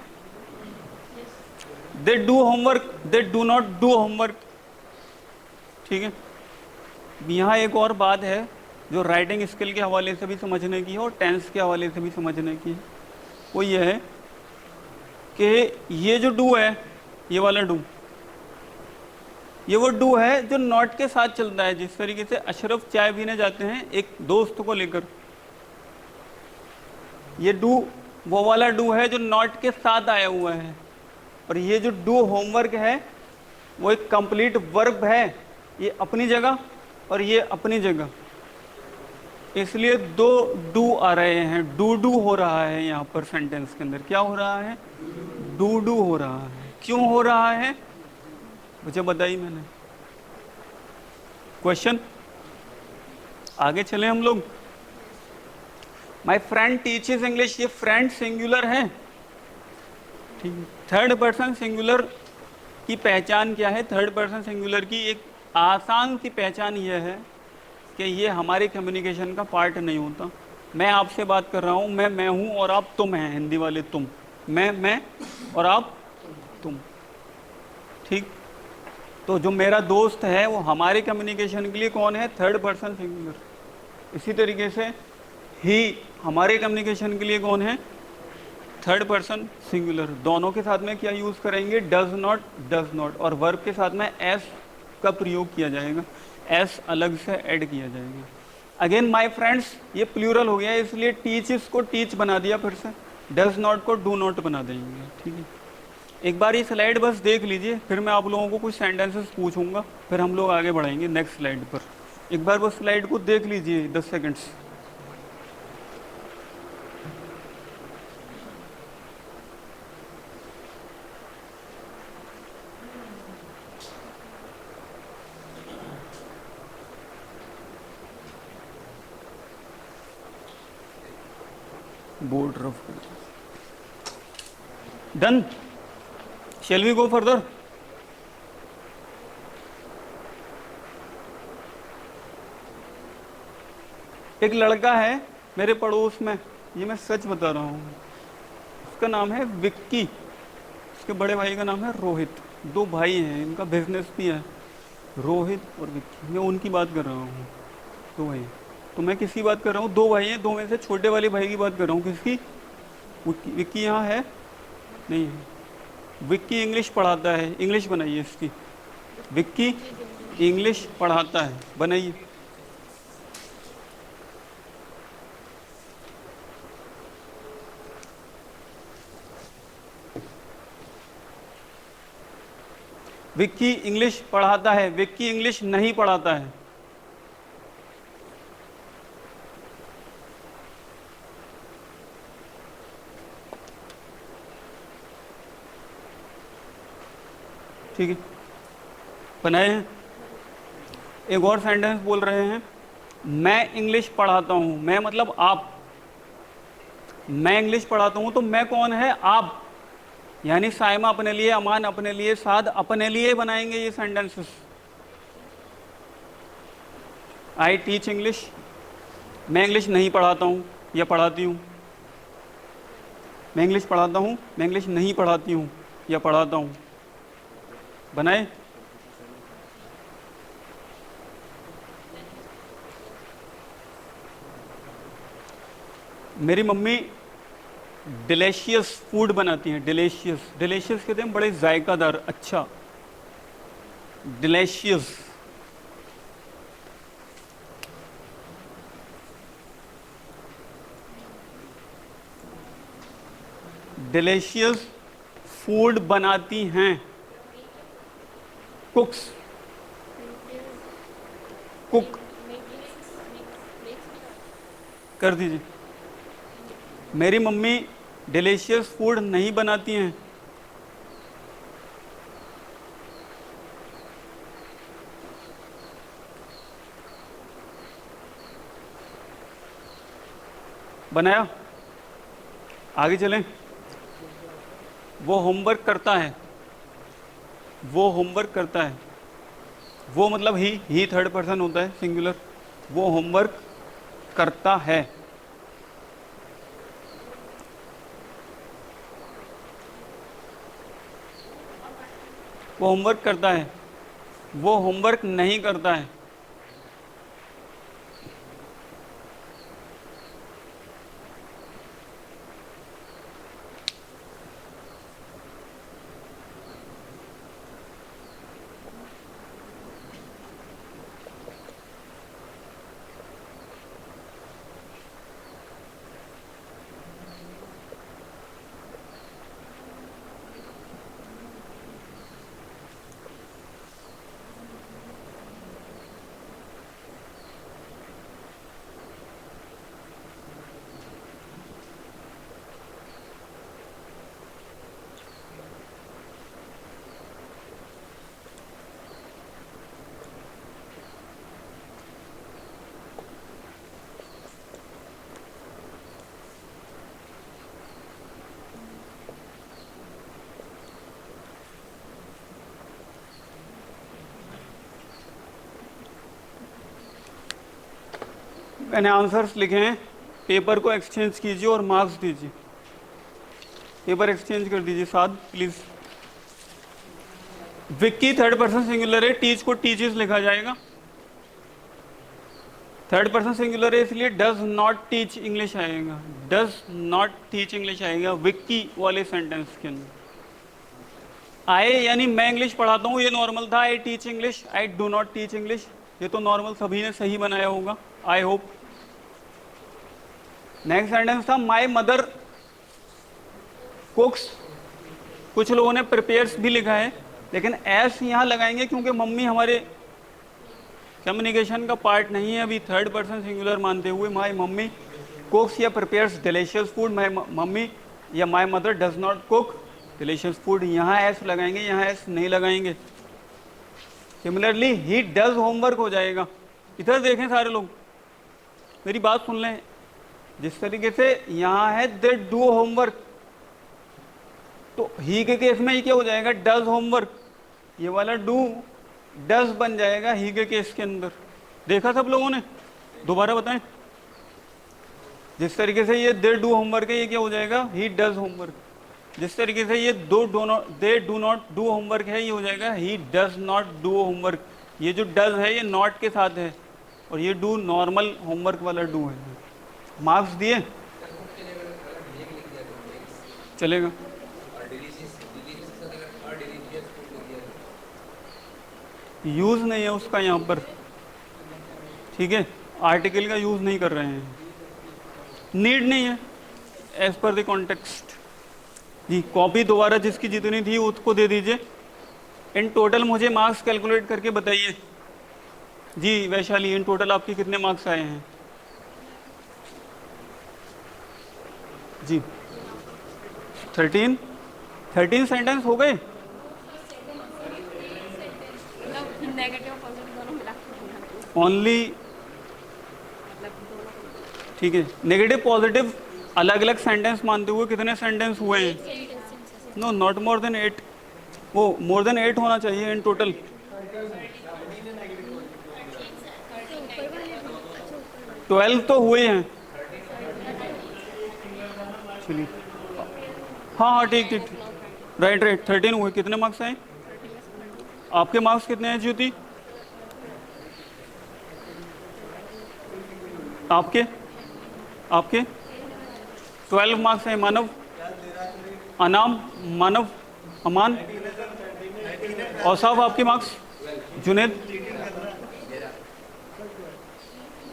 Speaker 1: दे do homework, they do not do homework, ठीक है। यहाँ एक और बात है जो राइटिंग स्किल के हवाले से भी समझने की है और टेंस के हवाले से भी समझने की है। वो ये है कि ये जो डू है, ये वाला डू, ये वो डू है जो नॉट के साथ चलता है। जिस तरीके से अशरफ चाय पीने जाते हैं एक दोस्त को लेकर, ये डू वो वाला डू है जो नॉट के साथ आया हुआ है। और ये जो डू होमवर्क है वो एक कंप्लीट वर्ब है, ये अपनी जगह और ये अपनी जगह, इसलिए दो डू आ रहे हैं। डू डू हो रहा है यहाँ पर सेंटेंस के अंदर। क्या हो रहा है? डू डू हो रहा है। क्यों हो रहा है मुझे बताइए मैंने। क्वेश्चन, आगे चले हम लोग। माई फ्रेंड टीचेस इंग्लिश, ये फ्रेंड सिंगुलर है, ठीक है। थर्ड पर्सन सिंगुलर की पहचान क्या है? थर्ड पर्सन सिंगुलर की एक आसान सी पहचान यह है कि ये हमारे कम्युनिकेशन का पार्ट नहीं होता। मैं आपसे बात कर रहा हूँ, मैं हूँ और आप तुम हैं, हिंदी वाले तुम। मैं और आप तुम, ठीक। तो जो मेरा दोस्त है वो हमारे कम्युनिकेशन के लिए कौन है? Third person singular. इसी तरीके से ही हमारे कम्युनिकेशन के लिए कौन है? Third person singular. दोनों के साथ में क्या यूज़ करेंगे? Does not, does not. और वर्ब के साथ में एस का प्रयोग किया जाएगा, एस अलग से ऐड किया जाएगा। अगेन माय फ्रेंड्स, ये प्लूरल हो गया इसलिए टीचेस को टीच बना दिया, फिर से डज नॉट को डू नॉट बना देंगे, ठीक है। एक बार ये स्लाइड बस देख लीजिए, फिर मैं आप लोगों को कुछ सेंटेंसेस पूछूंगा, फिर हम लोग आगे बढ़ेंगे नेक्स्ट स्लाइड पर। एक बार बस स्लाइड को देख लीजिए 10 seconds. Board rough done. Shall we go further? एक लड़का है मेरे पड़ोस में, ये मैं सच बता रहा हूँ। उसका नाम है विक्की, उसके बड़े भाई का नाम है रोहित। दो भाई हैं, इनका बिजनेस भी है, रोहित और विक्की। मैं उनकी बात कर रहा हूँ, दो भाई। तो मैं किसकी बात कर रहा हूँ? दो भाई हैं, दो में से छोटे वाले भाई की बात कर रहा हूँ। किसकी? विक्की यहाँ है नहीं है। विक्की इंग्लिश पढ़ाता है, इंग्लिश बनाइए इसकी। विक्की इंग्लिश पढ़ाता है। बनाइए। विक्की इंग्लिश पढ़ाता है, विक्की इंग्लिश नहीं पढ़ाता है। ठीक है, बनाए हैं। एक और सेंटेंस बोल रहे हैं, मैं इंग्लिश पढ़ाता हूं। मैं मतलब आप। मैं इंग्लिश पढ़ाता हूं तो मैं कौन है? आप। यानी साइमा अपने लिए, अमान अपने लिए, साद अपने लिए बनाएंगे ये सेंटेंसेस। I teach English. मैं इंग्लिश नहीं पढ़ाता हूं या पढ़ाती हूं। मैं इंग्लिश पढ़ाता हूं, मैं इंग्लिश नहीं पढ़ाती हूं या पढ़ाता हूं। बनाए। मेरी मम्मी डिलीशियस फूड बनाती हैं। डिलीशियस, डिलीशियस कहते हैं बड़े जायकादार, अच्छा। डिलीशियस। डिलीशियस फूड बनाती हैं। कुक्स, कुक कर दीजिए। मेरी मम्मी डिलीशियस फूड नहीं बनाती हैं। बनाया। आगे चलें। वो होमवर्क करता है। वो होमवर्क करता है। वो मतलब ही थर्ड पर्सन होता है, सिंगुलर। वो होमवर्क करता है। वो होमवर्क करता है। वो होमवर्क नहीं करता है। मैंने आंसर्स लिखे हैं। पेपर को एक्सचेंज कीजिए और मार्क्स दीजिए। पेपर एक्सचेंज कर दीजिए साथ please. Vicky third person singular है, टीच को टीचेस लिखा जाएगा। थर्ड पर्सन सिंगुलर है इसलिए डज नॉट टीच इंग्लिश आएगा। डज नॉट टीच इंग्लिश आएगा विक्की वाले सेंटेंस के अंदर। आई यानी मैं इंग्लिश पढ़ाता हूँ, ये नॉर्मल था। I teach English, I do not teach English, ये तो नॉर्मल सभी ने सही बनाया होगा, आई होप। नेक्स्ट सेंटेंस था माई मदर कुक्स। कुछ लोगों ने प्रिपेयर्स भी लिखा है, लेकिन एस यहाँ लगाएंगे क्योंकि मम्मी हमारे कम्युनिकेशन का पार्ट नहीं है अभी। थर्ड पर्सन सिंगुलर मानते हुए माई मम्मी कुक्स या प्रिपेयर्स डिलीशियस फूड। माई मम्मी या my mother does not cook delicious food. यहाँ एस लगाएंगे, यहाँ एस नहीं लगाएंगे। सिमिलरली ही डज होमवर्क हो जाएगा। इधर देखें सारे लोग, मेरी बात सुन लें। जिस तरीके से यहाँ है दे डू होमवर्क, तो ही के केस में ये क्या हो जाएगा? Does homework. ये वाला डू डज बन जाएगा ही के केस के अंदर। देखा सब लोगों ने? दोबारा बताएं। जिस तरीके से ये दे डू होमवर्क है, ये क्या हो जाएगा? He does homework. जिस तरीके से ये दे डू नॉट डू होमवर्क है, ये हो जाएगा ही डज नॉट डू होमवर्क। ये जो डज है ये नॉट के साथ है, और ये डू नॉर्मल होमवर्क वाला डू है। मार्क्स दिए चलेगा। यूज़ नहीं है उसका यहाँ पर, ठीक है, आर्टिकल का यूज़ नहीं कर रहे हैं, नीड नहीं है as per the context. Ji copy दोबारा जिसकी जितनी थी उसको दे दीजिए। इन टोटल मुझे मार्क्स कैलकुलेट करके बताइए। जी वैशाली, इन टोटल आपके कितने मार्क्स आए हैं? जी 13 सेंटेंस हो गए।
Speaker 2: मतलब नेगेटिव पॉजिटिव दोनों मिला के
Speaker 1: ओनली, ठीक है, नेगेटिव पॉजिटिव अलग अलग सेंटेंस मानते हुए कितने सेंटेंस हुए हैं? नो, नॉट मोर देन 8, वो मोर देन 8 होना चाहिए इन टोटल। 12 तो हुए हैं। चलिए, हाँ हाँ ठीक ठीक, राइट राइट, 13 हुए। कितने मार्क्स आए आपके? मार्क्स कितने हैं ज्योति आपके? आपके 12 मार्क्स हैं। मानव, अनाम, मानव, अमान और साहब आपके मार्क्स? जुनेद,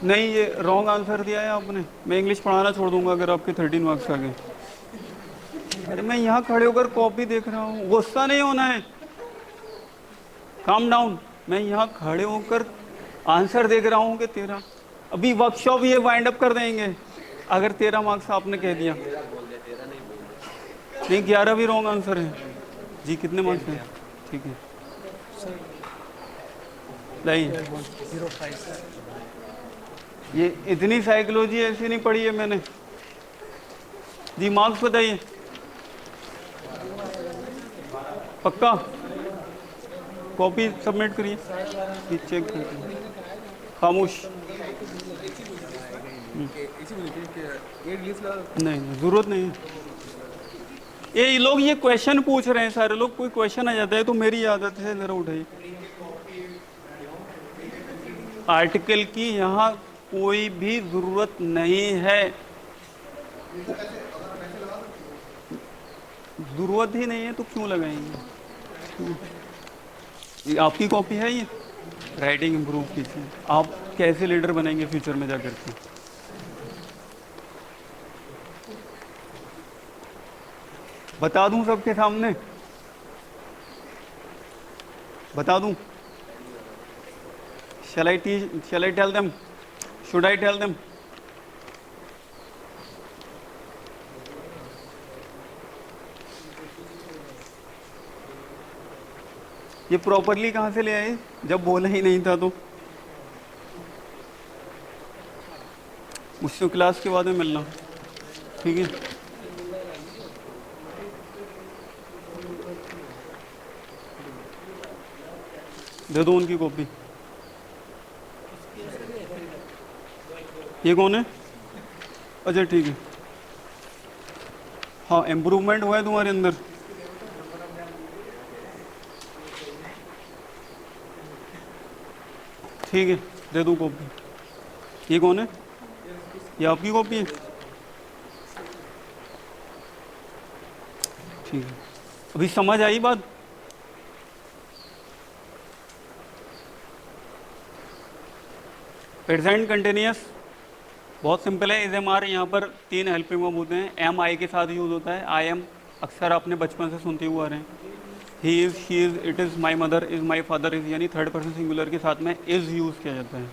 Speaker 1: नहीं ये रॉन्ग आंसर दिया है आपने। मैं इंग्लिश पढ़ाना छोड़ दूंगा अगर आपके 13 मार्क्स आ गए। अरे मैं यहाँ खड़े होकर कॉपी देख रहा हूँ, गुस्सा नहीं होना है, काम डाउन। मैं यहाँ खड़े होकर आंसर देख रहा हूँ कि 13, अभी वर्कशॉप ये वाइंड अप कर देंगे अगर 13 मार्क्स आपने कह दिया। नहीं 11 भी रॉन्ग आंसर है। जी कितने मार्क्स हैं? ठीक है, नहीं ये इतनी साइकोलॉजी ऐसी नहीं पढ़ी है मैंने। जी मार्क्स बताइए, पक्का? कॉपी सबमिट करिए, चेक करिए। खामोश, नहीं ज़रूरत नहीं है। ये लोग ये क्वेश्चन पूछ रहे हैं सारे लोग, कोई क्वेश्चन आ जाता है तो मेरी आदत है ज़रा उठाइए। आर्टिकल की यहाँ कोई भी ज़रूरत नहीं है, ज़रूरत ही नहीं है तो क्यों लगाएंगे? ये आपकी कॉपी है, ये राइटिंग इम्प्रूव कीजिए। आप कैसे लीडर बनेंगे फ्यूचर में जाकर के? बता दूं सबके सामने, बता दूं? Shall I tell them? Should I tell them? ये प्रॉपरली कहाँ से ले आए जब बोला ही नहीं था तो? मुझसे क्लास के बाद में मिलना, ठीक है? दे दो उनकी कॉपी। ये कौन है? अच्छा ठीक है, हाँ इम्प्रूवमेंट हुआ है तुम्हारे अंदर। ठीक है, दे दो कॉपी। ये कौन है? ये आपकी कॉपी है? ठीक है, अभी समझ आई बात? प्रेजेंट कंटिन्यूअस बहुत सिंपल है। इज एम आर यहाँ पर 3 हेल्पिंग वर्ब होते हैं। एम आई के साथ यूज़ होता है। आई एम अक्सर आपने बचपन से सुनते हुए आ रहे हैं। He is, she is, it is, my mother is, my father is, यानी थर्ड पर्सन सिंगुलर के साथ में इज़ यूज़ किया जाता है।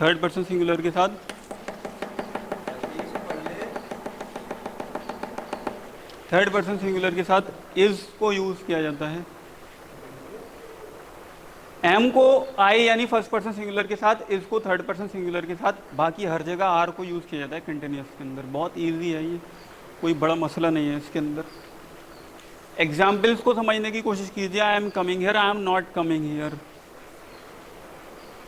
Speaker 1: थर्ड पर्सन सिंगुलर के साथ इज़ को यूज़ किया जाता है। एम को आई यानी फर्स्ट पर्सन सिंगुलर के साथ, इस को थर्ड पर्सन सिंगुलर के साथ, बाकी हर जगह आर को यूज़ किया जाता है कंटिन्यूअस के अंदर। बहुत इजी है ये, कोई बड़ा मसला नहीं है इसके अंदर। एग्जाम्पल्स को समझने की कोशिश कीजिए। आई am coming here, I am not coming here.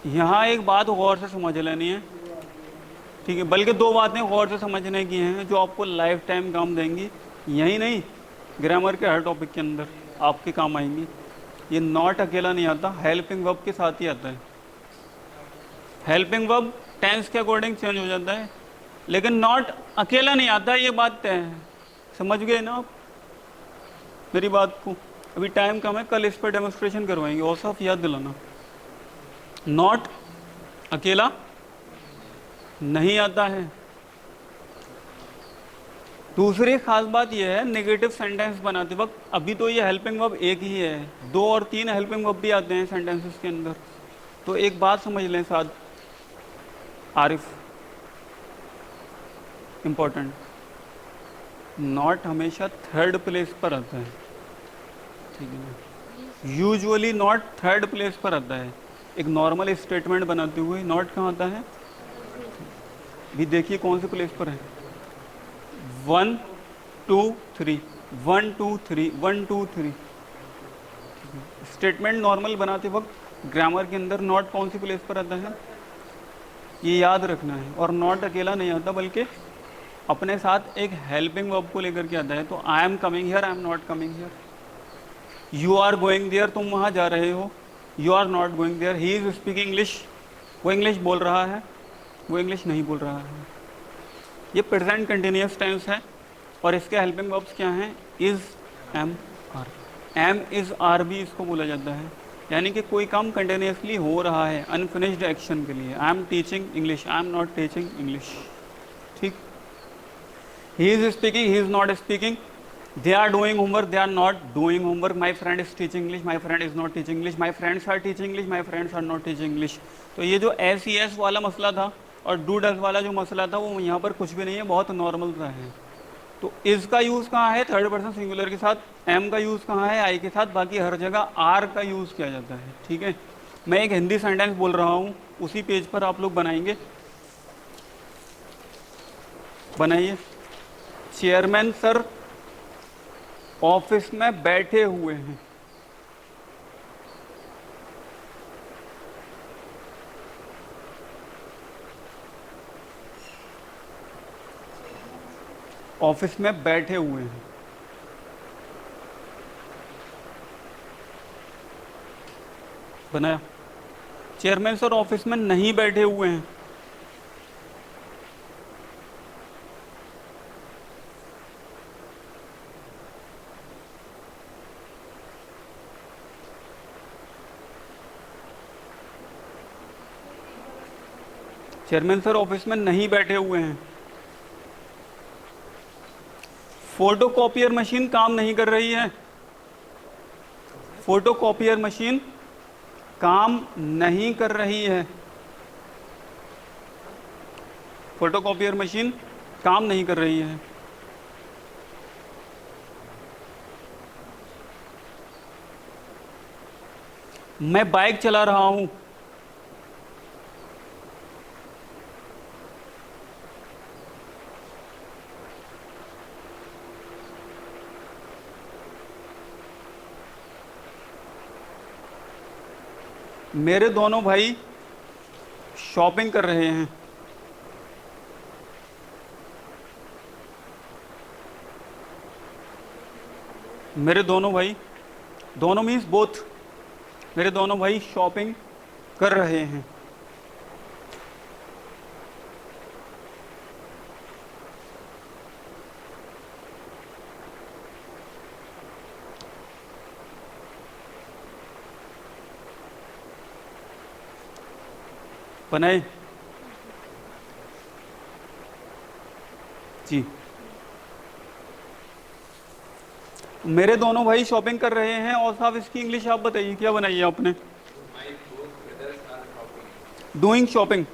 Speaker 1: यहाँ एक बात गौर से समझ लेनी है, ठीक है, बल्कि 2 बातें गौर से समझने की हैं जो आपको लाइफ टाइम काम देंगी। यही नहीं, ग्रामर के हर टॉपिक के अंदर आपके काम आएंगी। ये नॉट अकेला नहीं आता, हेल्पिंग वर्ब के साथ ही आता है। हेल्पिंग वर्ब टेंस के अकॉर्डिंग चेंज हो जाता है, लेकिन नॉट अकेला नहीं आता, ये बात तय है। समझ गए ना आप मेरी बात को? अभी टाइम कम है, कल इस पर डेमोन्स्ट्रेशन करवाएंगे, और सब याद दिलाना। नॉट अकेला नहीं आता है। दूसरी खास बात यह है, नेगेटिव सेंटेंस बनाते वक्त, अभी तो ये हेल्पिंग वर्ब एक ही है, 2 और 3 हेल्पिंग वर्ब भी आते हैं सेंटेंसेस के अंदर। तो एक बात समझ लें साथ, आरिफ, इम्पोर्टेंट, नॉट हमेशा थर्ड प्लेस पर आता है, ठीक है ना। यूजुअली नॉट थर्ड प्लेस पर आता है। एक नॉर्मल स्टेटमेंट बनाते हुए नॉट कहाँ आता है? भी देखिए कौन से प्लेस पर है। 1 2 3, 1 2 3, 1 2 3। स्टेटमेंट नॉर्मल बनाते वक्त ग्रामर के अंदर नॉट कौन सी प्लेस पर आता है, ये याद रखना है। और नॉट अकेला नहीं आता, बल्कि अपने साथ एक हेल्पिंग वर्ब को लेकर के आता है। तो I am coming here, I am not coming here. You are going there, तुम वहाँ जा रहे हो। You are not going there. He is speaking English, वो इंग्लिश बोल रहा है, वो इंग्लिश नहीं बोल रहा है। ये प्रेजेंट कंटिन्यूअस टेंस है और इसके हेल्पिंग वर्ब्स क्या हैं? Is, am, are. Am, is, are भी इसको बोला जाता है। यानी कि कोई काम कंटिन्यूअसली हो रहा है अनफिनिश्ड एक्शन के लिए। I am teaching English, I am not teaching English, ठीक। He is speaking, he is not speaking. They are doing homework, they are not doing homework. My friend is teaching English, my friend is not teaching English. My friends are teaching English, my friends are not teaching English. तो ये जो S E S वाला मसला था और do does वाला जो मसला था, वो यहाँ पर कुछ भी नहीं है, बहुत नॉर्मल सा है। तो इज का यूज़ कहाँ है? थर्ड पर्सन सिंगुलर के साथ। एम का यूज़ कहाँ है? आई के साथ। बाकी हर जगह आर का यूज़ किया जाता है, ठीक है। मैं एक हिंदी सेंटेंस बोल रहा हूँ, उसी पेज पर आप लोग बनाएंगे। बनाइए। चेयरमैन सर ऑफिस में बैठे हुए हैं। ऑफिस में बैठे हुए हैं। बनाया। चेयरमैन सर ऑफिस में नहीं बैठे हुए हैं। चेयरमैन सर ऑफिस में नहीं बैठे हुए हैं। फोटोकॉपियर मशीन काम नहीं कर रही है। फोटोकॉपियर मशीन काम नहीं कर रही है। फोटोकॉपियर मशीन काम नहीं कर रही है। मैं बाइक चला रहा हूं। मेरे दोनों भाई शॉपिंग कर रहे हैं। मेरे दोनों भाई, दोनों मीन्स बोथ, मेरे दोनों भाई शॉपिंग कर रहे हैं। बनाए जी। मेरे दोनों भाई शॉपिंग कर रहे हैं। और साहब इसकी इंग्लिश आप बताइए, क्या बनाइए आपने? Doing shopping.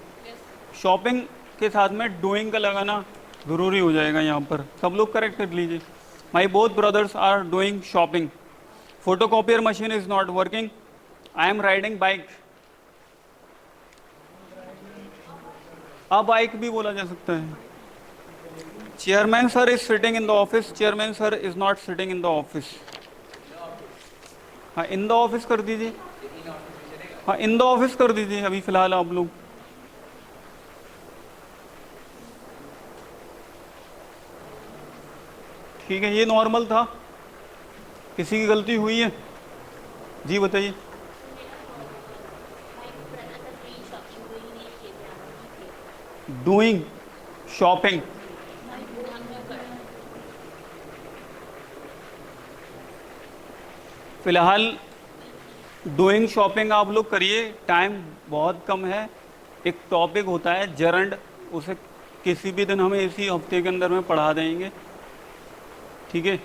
Speaker 1: शॉपिंग के साथ में डूइंग का लगाना ज़रूरी हो जाएगा यहाँ पर। सब लोग करेक्ट कर लीजिए। My both brothers are doing shopping. Photocopier machine is not working. I am riding bike. अब बाइक भी बोला जा सकता है। Chairman sir is sitting in the office. Chairman sir is not sitting in the office. हाँ, in the office कर दीजिए। हाँ, इन द ऑफिस कर दीजिए अभी फिलहाल आप लोग। ठीक है, ये नॉर्मल था। किसी की गलती हुई है? जी बताइए। Doing shopping. फिलहाल डूइंग शॉपिंग आप लोग करिए, टाइम बहुत कम है। एक टॉपिक होता है जरंड, उसे किसी भी दिन हमें इसी हफ्ते के अंदर में पढ़ा देंगे, ठीक है।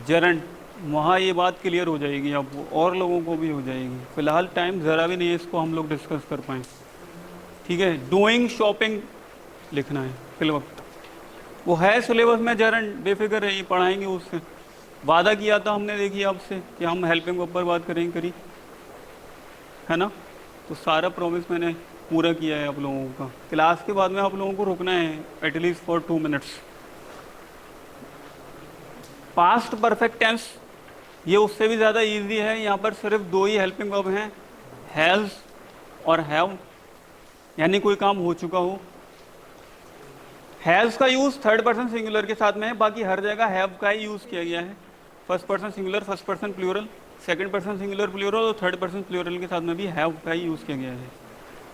Speaker 1: जरंड, वहाँ ये बात क्लियर हो जाएगी आपको और लोगों को भी हो जाएगी। फिलहाल टाइम ज़रा भी नहीं है इसको हम लोग डिस्कस कर पाएँ, ठीक है। डूइंग शॉपिंग लिखना है फिल वक्त, वो है सिलेबस में जरंड, बेफिक्र है, ये पढ़ाएंगे उससे। वादा किया था हमने, देखिए आपसे, कि हम हेल्पिंग वर्ब पर बात करेंगे, करी है ना। तो सारा प्रॉमिस मैंने पूरा किया है आप लोगों का। क्लास के बाद में आप लोगों को रुकना है at least for 2 minutes. Past perfect tense, ये उससे भी ज़्यादा इजी है। यहाँ पर सिर्फ 2 ही हेल्पिंग वर्ब हैं, हैज़ और हैव, यानी कोई काम हो चुका हो। हैज़ का यूज़ थर्ड पर्सन सिंगुलर के साथ में है, बाकी हर जगह हैव का ही यूज़ किया गया है। First person singular, first person plural, second person singular plural और थर्ड पर्सन प्लूरल के साथ में भी हैव का ही यूज़ किया गया है।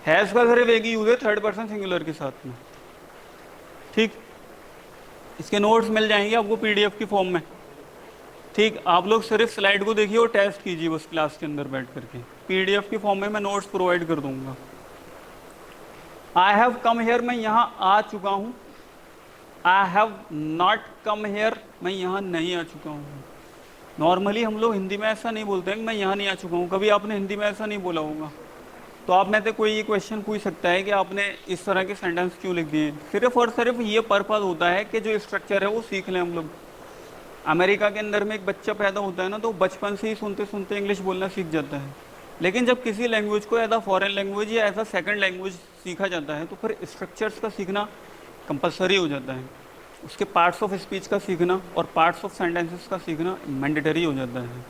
Speaker 1: हैज़ का सिर्फ एक ही यूज़ है थर्ड पर्सन सिंगुलर के साथ में, ठीक। इसके नोट्स मिल जाएंगे आपको पीडीएफ की फॉर्म में, ठीक। आप लोग सिर्फ स्लाइड को देखिए और टेस्ट कीजिए बस क्लास के अंदर बैठ करके। पीडीएफ की फॉर्म में मैं नोट्स प्रोवाइड कर दूंगा। आई हैव कम हेयर, मैं यहाँ आ चुका हूँ। I have not come here, मैं यहाँ नहीं आ चुका हूँ। नॉर्मली हम लोग हिंदी में ऐसा नहीं बोलते हैं कि मैं यहाँ नहीं आ चुका हूँ, कभी आपने हिंदी में ऐसा नहीं बोला होगा। तो आप में से कोई ये क्वेश्चन पूछ सकता है कि आपने इस तरह के सेंटेंस क्यों लिख दिए। सिर्फ और सिर्फ ये पर्पज़ होता है कि जो स्ट्रक्चर है वो सीख लें हम लोग। अमेरिका के अंदर में एक बच्चा पैदा होता है ना, तो बचपन से ही सुनते सुनते इंग्लिश बोलना सीख जाता है। लेकिन जब किसी लैंग्वेज को एज अ फॉरेन लैंग्वेज या एज अ सेकंड लैंग्वेज सीखा जाता है, तो फिर स्ट्रक्चर्स का सीखना कंपलसरी हो जाता है। उसके पार्ट्स ऑफ स्पीच का सीखना और पार्ट्स ऑफ सेंटेंसेस का सीखना मैंडेटरी हो जाता है।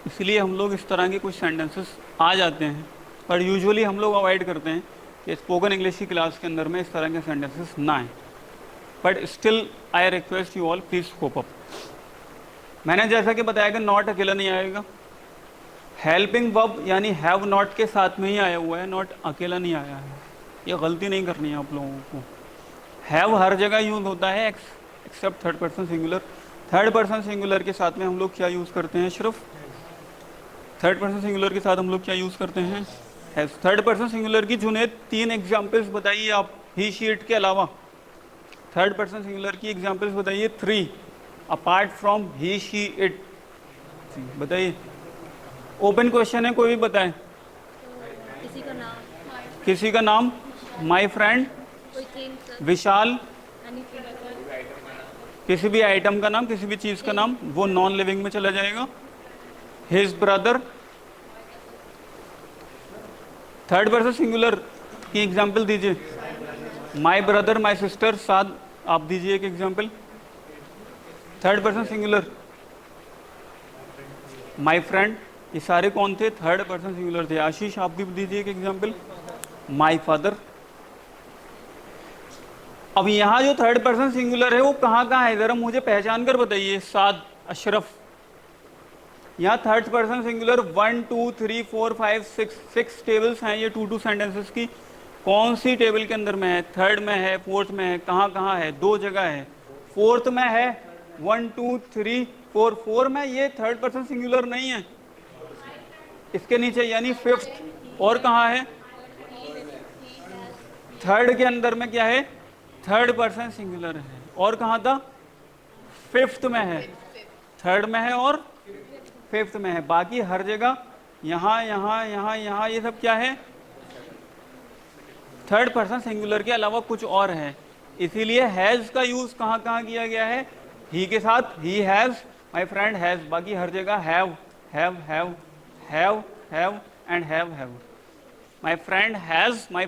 Speaker 1: इसलिए हम लोग इस तरह के कुछ सेंटेंसेस आ जाते हैं, पर यूजुअली हम लोग अवॉइड करते हैं कि स्पोकन इंग्लिश की क्लास के अंदर में इस तरह के सेंटेंसेस ना आए। But still I request you all, please cope up. मैंने जैसा कि बताया कि नॉट अकेला नहीं आएगा, हेल्पिंग वर्ब यानी हैव नॉट के साथ में ही आया हुआ है, नॉट अकेला नहीं आया है। ये गलती नहीं करनी है आप लोगों को। हैव हर जगह यूज होता है except third person singular. Third person singular के साथ में हम लोग क्या यूज़ करते हैं, सिर्फ थर्ड पर्सन सिंगुलर के साथ हम लोग क्या यूज़ करते हैं, हैव। थर्ड पर्सन सिंगुलर की जुनेद 3 एग्जाम्पल्स बताइए आप, ही शी इट के अलावा। थर्ड पर्सन सिंगुलर की एग्जाम्पल्स बताइए 3 apart from he she it, बताइए। ओपन क्वेश्चन है, कोई भी बताए।
Speaker 2: किसी का नाम,
Speaker 1: किसी का नाम, माई फ्रेंड,
Speaker 2: कोई थिंग्स,
Speaker 1: विशाल,
Speaker 2: एनीथिंग,
Speaker 1: किसी भी आइटम का नाम, किसी भी चीज़ का नाम, वो नॉन लिविंग में चला जाएगा। His brother, third person singular की एग्जाम्पल दीजिए। माई ब्रदर, माई सिस्टर, साथ आप दीजिए एक example. Third person singular, my friend, ये सारे कौन थे, थर्ड पर्सन सिंगुलर थे। आशीष आप भी दीजिए एक एग्जाम्पल। My father. अब यहाँ जो थर्ड पर्सन सिंगुलर है वो कहाँ है, ज़रा मुझे पहचान कर बताइए। साद, अशरफ, यहाँ थर्ड पर्सन सिंगुलर 1 2 3 4 5 6 टेबल्स हैं ये 2 सेंटेंसेस की। कौन सी टेबल के अंदर में है, थर्ड में है, फोर्थ में है, कहाँ है, 2 जगह है। फोर्थ में है 1 2 3 4, 4 में ये थर्ड पर्सन सिंगुलर नहीं है, इसके नीचे यानी फिफ्थ। और कहाँ है, थर्ड के अंदर में क्या है, थर्ड पर्सन सिंगुलर है। और कहाँ था, फिफ्थ में है, थर्ड में है और फिफ्थ में है। बाकी हर जगह यहाँ यहाँ यहाँ यहाँ ये सब क्या है, थर्ड पर्सन सिंगुलर के अलावा कुछ और है। इसीलिए हैज़ का यूज कहाँ कहाँ किया गया है, ही के साथ, he has, my friend has. बाकी हर जगह have have have have have and have. My friend has, my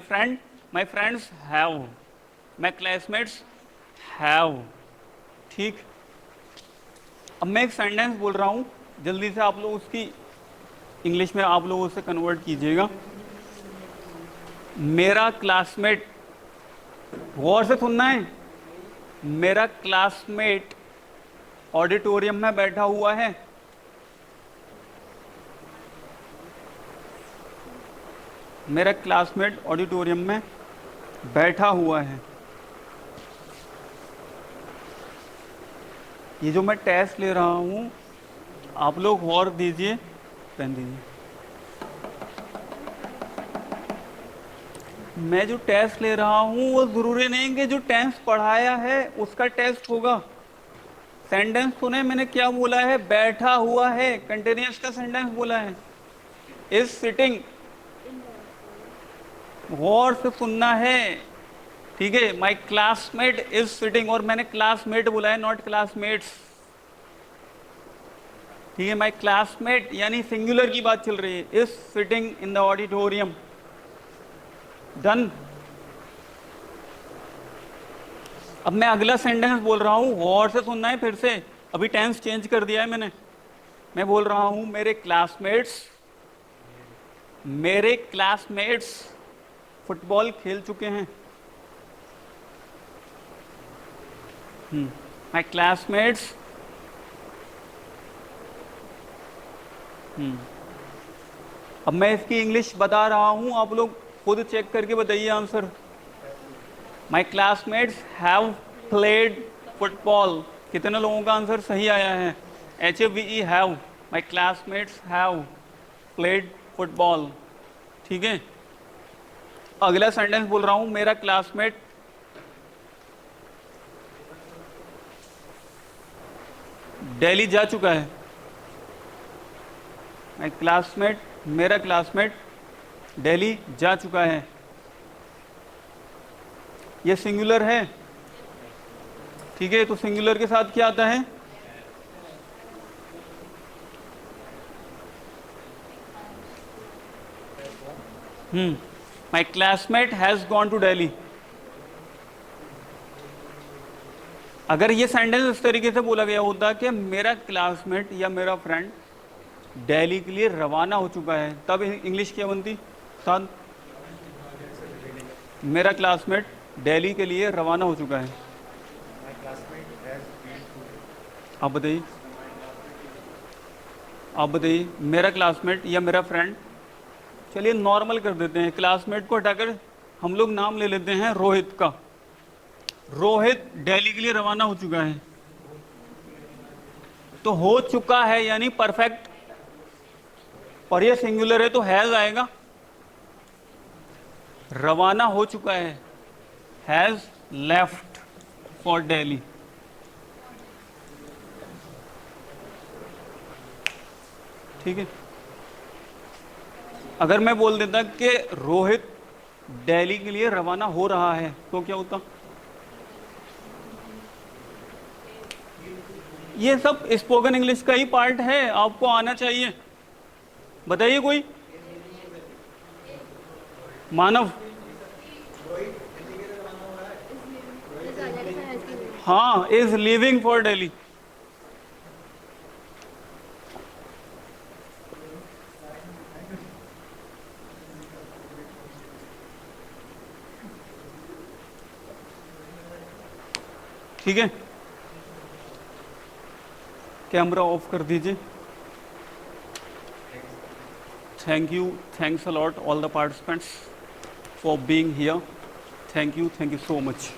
Speaker 1: friends have, my classmates have. ठीक, अब मैं एक सेंटेंस बोल रहा हूँ, जल्दी से आप लोग उसकी इंग्लिश में आप लोग उसे कन्वर्ट कीजिएगा। मेरा क्लासमेट, गौर से सुनना है, मेरा क्लासमेट ऑडिटोरियम में बैठा हुआ है। मेरा क्लासमेट ऑडिटोरियम में बैठा हुआ है। ये जो मैं टेस्ट ले रहा हूँ आप लोग गौर दीजिए, पेन दीजिए। मैं जो टेस्ट ले रहा हूँ वो जरूरी नहीं कि जो टेंस पढ़ाया है उसका टेस्ट होगा। सेंटेंस सुने मैंने क्या बोला है, बैठा हुआ है, कंटिन्यूअस का सेंटेंस बोला है। इज सिटिंग, गौर से सुनना है, ठीक है। माई क्लासमेट इज सिटिंग, और मैंने क्लासमेट बोला है, नॉट क्लासमेट्स, ठीक है। माई क्लासमेट यानी सिंगुलर की बात चल रही है। Is sitting in the auditorium, done. अब मैं अगला सेंटेंस बोल रहा हूं, गौर से सुनना है फिर से, अभी टेंस चेंज कर दिया है मैंने। मैं बोल रहा हूं मेरे क्लासमेट्स फुटबॉल खेल चुके हैं। माई क्लासमेट्स, अब मैं इसकी इंग्लिश बता रहा हूं, आप लोग खुद चेक करके बताइए answer. My classmates have played football, कितने लोगों का आंसर सही आया है? HAVE have, my classmates have played football, ठीक है। अगला सेंटेंस बोल रहा हूं, मेरा क्लासमेट दिल्ली जा चुका है। माई क्लासमेट, मेरा क्लासमेट दिल्ली जा चुका है। ये सिंगुलर है, ठीक है। तो सिंगुलर के साथ क्या आता है? My classmate has gone to Delhi. अगर ये सेंटेंस इस तरीके से बोला गया होता कि मेरा क्लासमेट या मेरा फ्रेंड दिल्ली के लिए रवाना हो चुका है, तब इंग्लिश क्या बनती? साथ, मेरा क्लासमेट दिल्ली के लिए रवाना हो चुका है। आप बताइए, मेरा क्लासमेट या मेरा फ्रेंड, चलिए नॉर्मल कर देते हैं, क्लासमेट को हटाकर हम लोग नाम ले लेते हैं रोहित का। रोहित दिल्ली के लिए रवाना हो चुका है। तो हो चुका है यानी परफेक्ट, और ये सिंगुलर है तो हैज आएगा। रवाना हो चुका है, हैज लेफ्ट फॉर दिल्ली। ठीक है। अगर मैं बोल देता कि रोहित दिल्ली के लिए रवाना हो रहा है तो क्या होता? ये सब स्पोकन इंग्लिश का ही पार्ट है, आपको आना चाहिए। बताइए कोई, मानव। हाँ, इज लिविंग फॉर दिल्ली। ठीक है, कैमरा ऑफ कर दीजिए। Thank you, thanks a lot all the participants for being here. Thank you so much.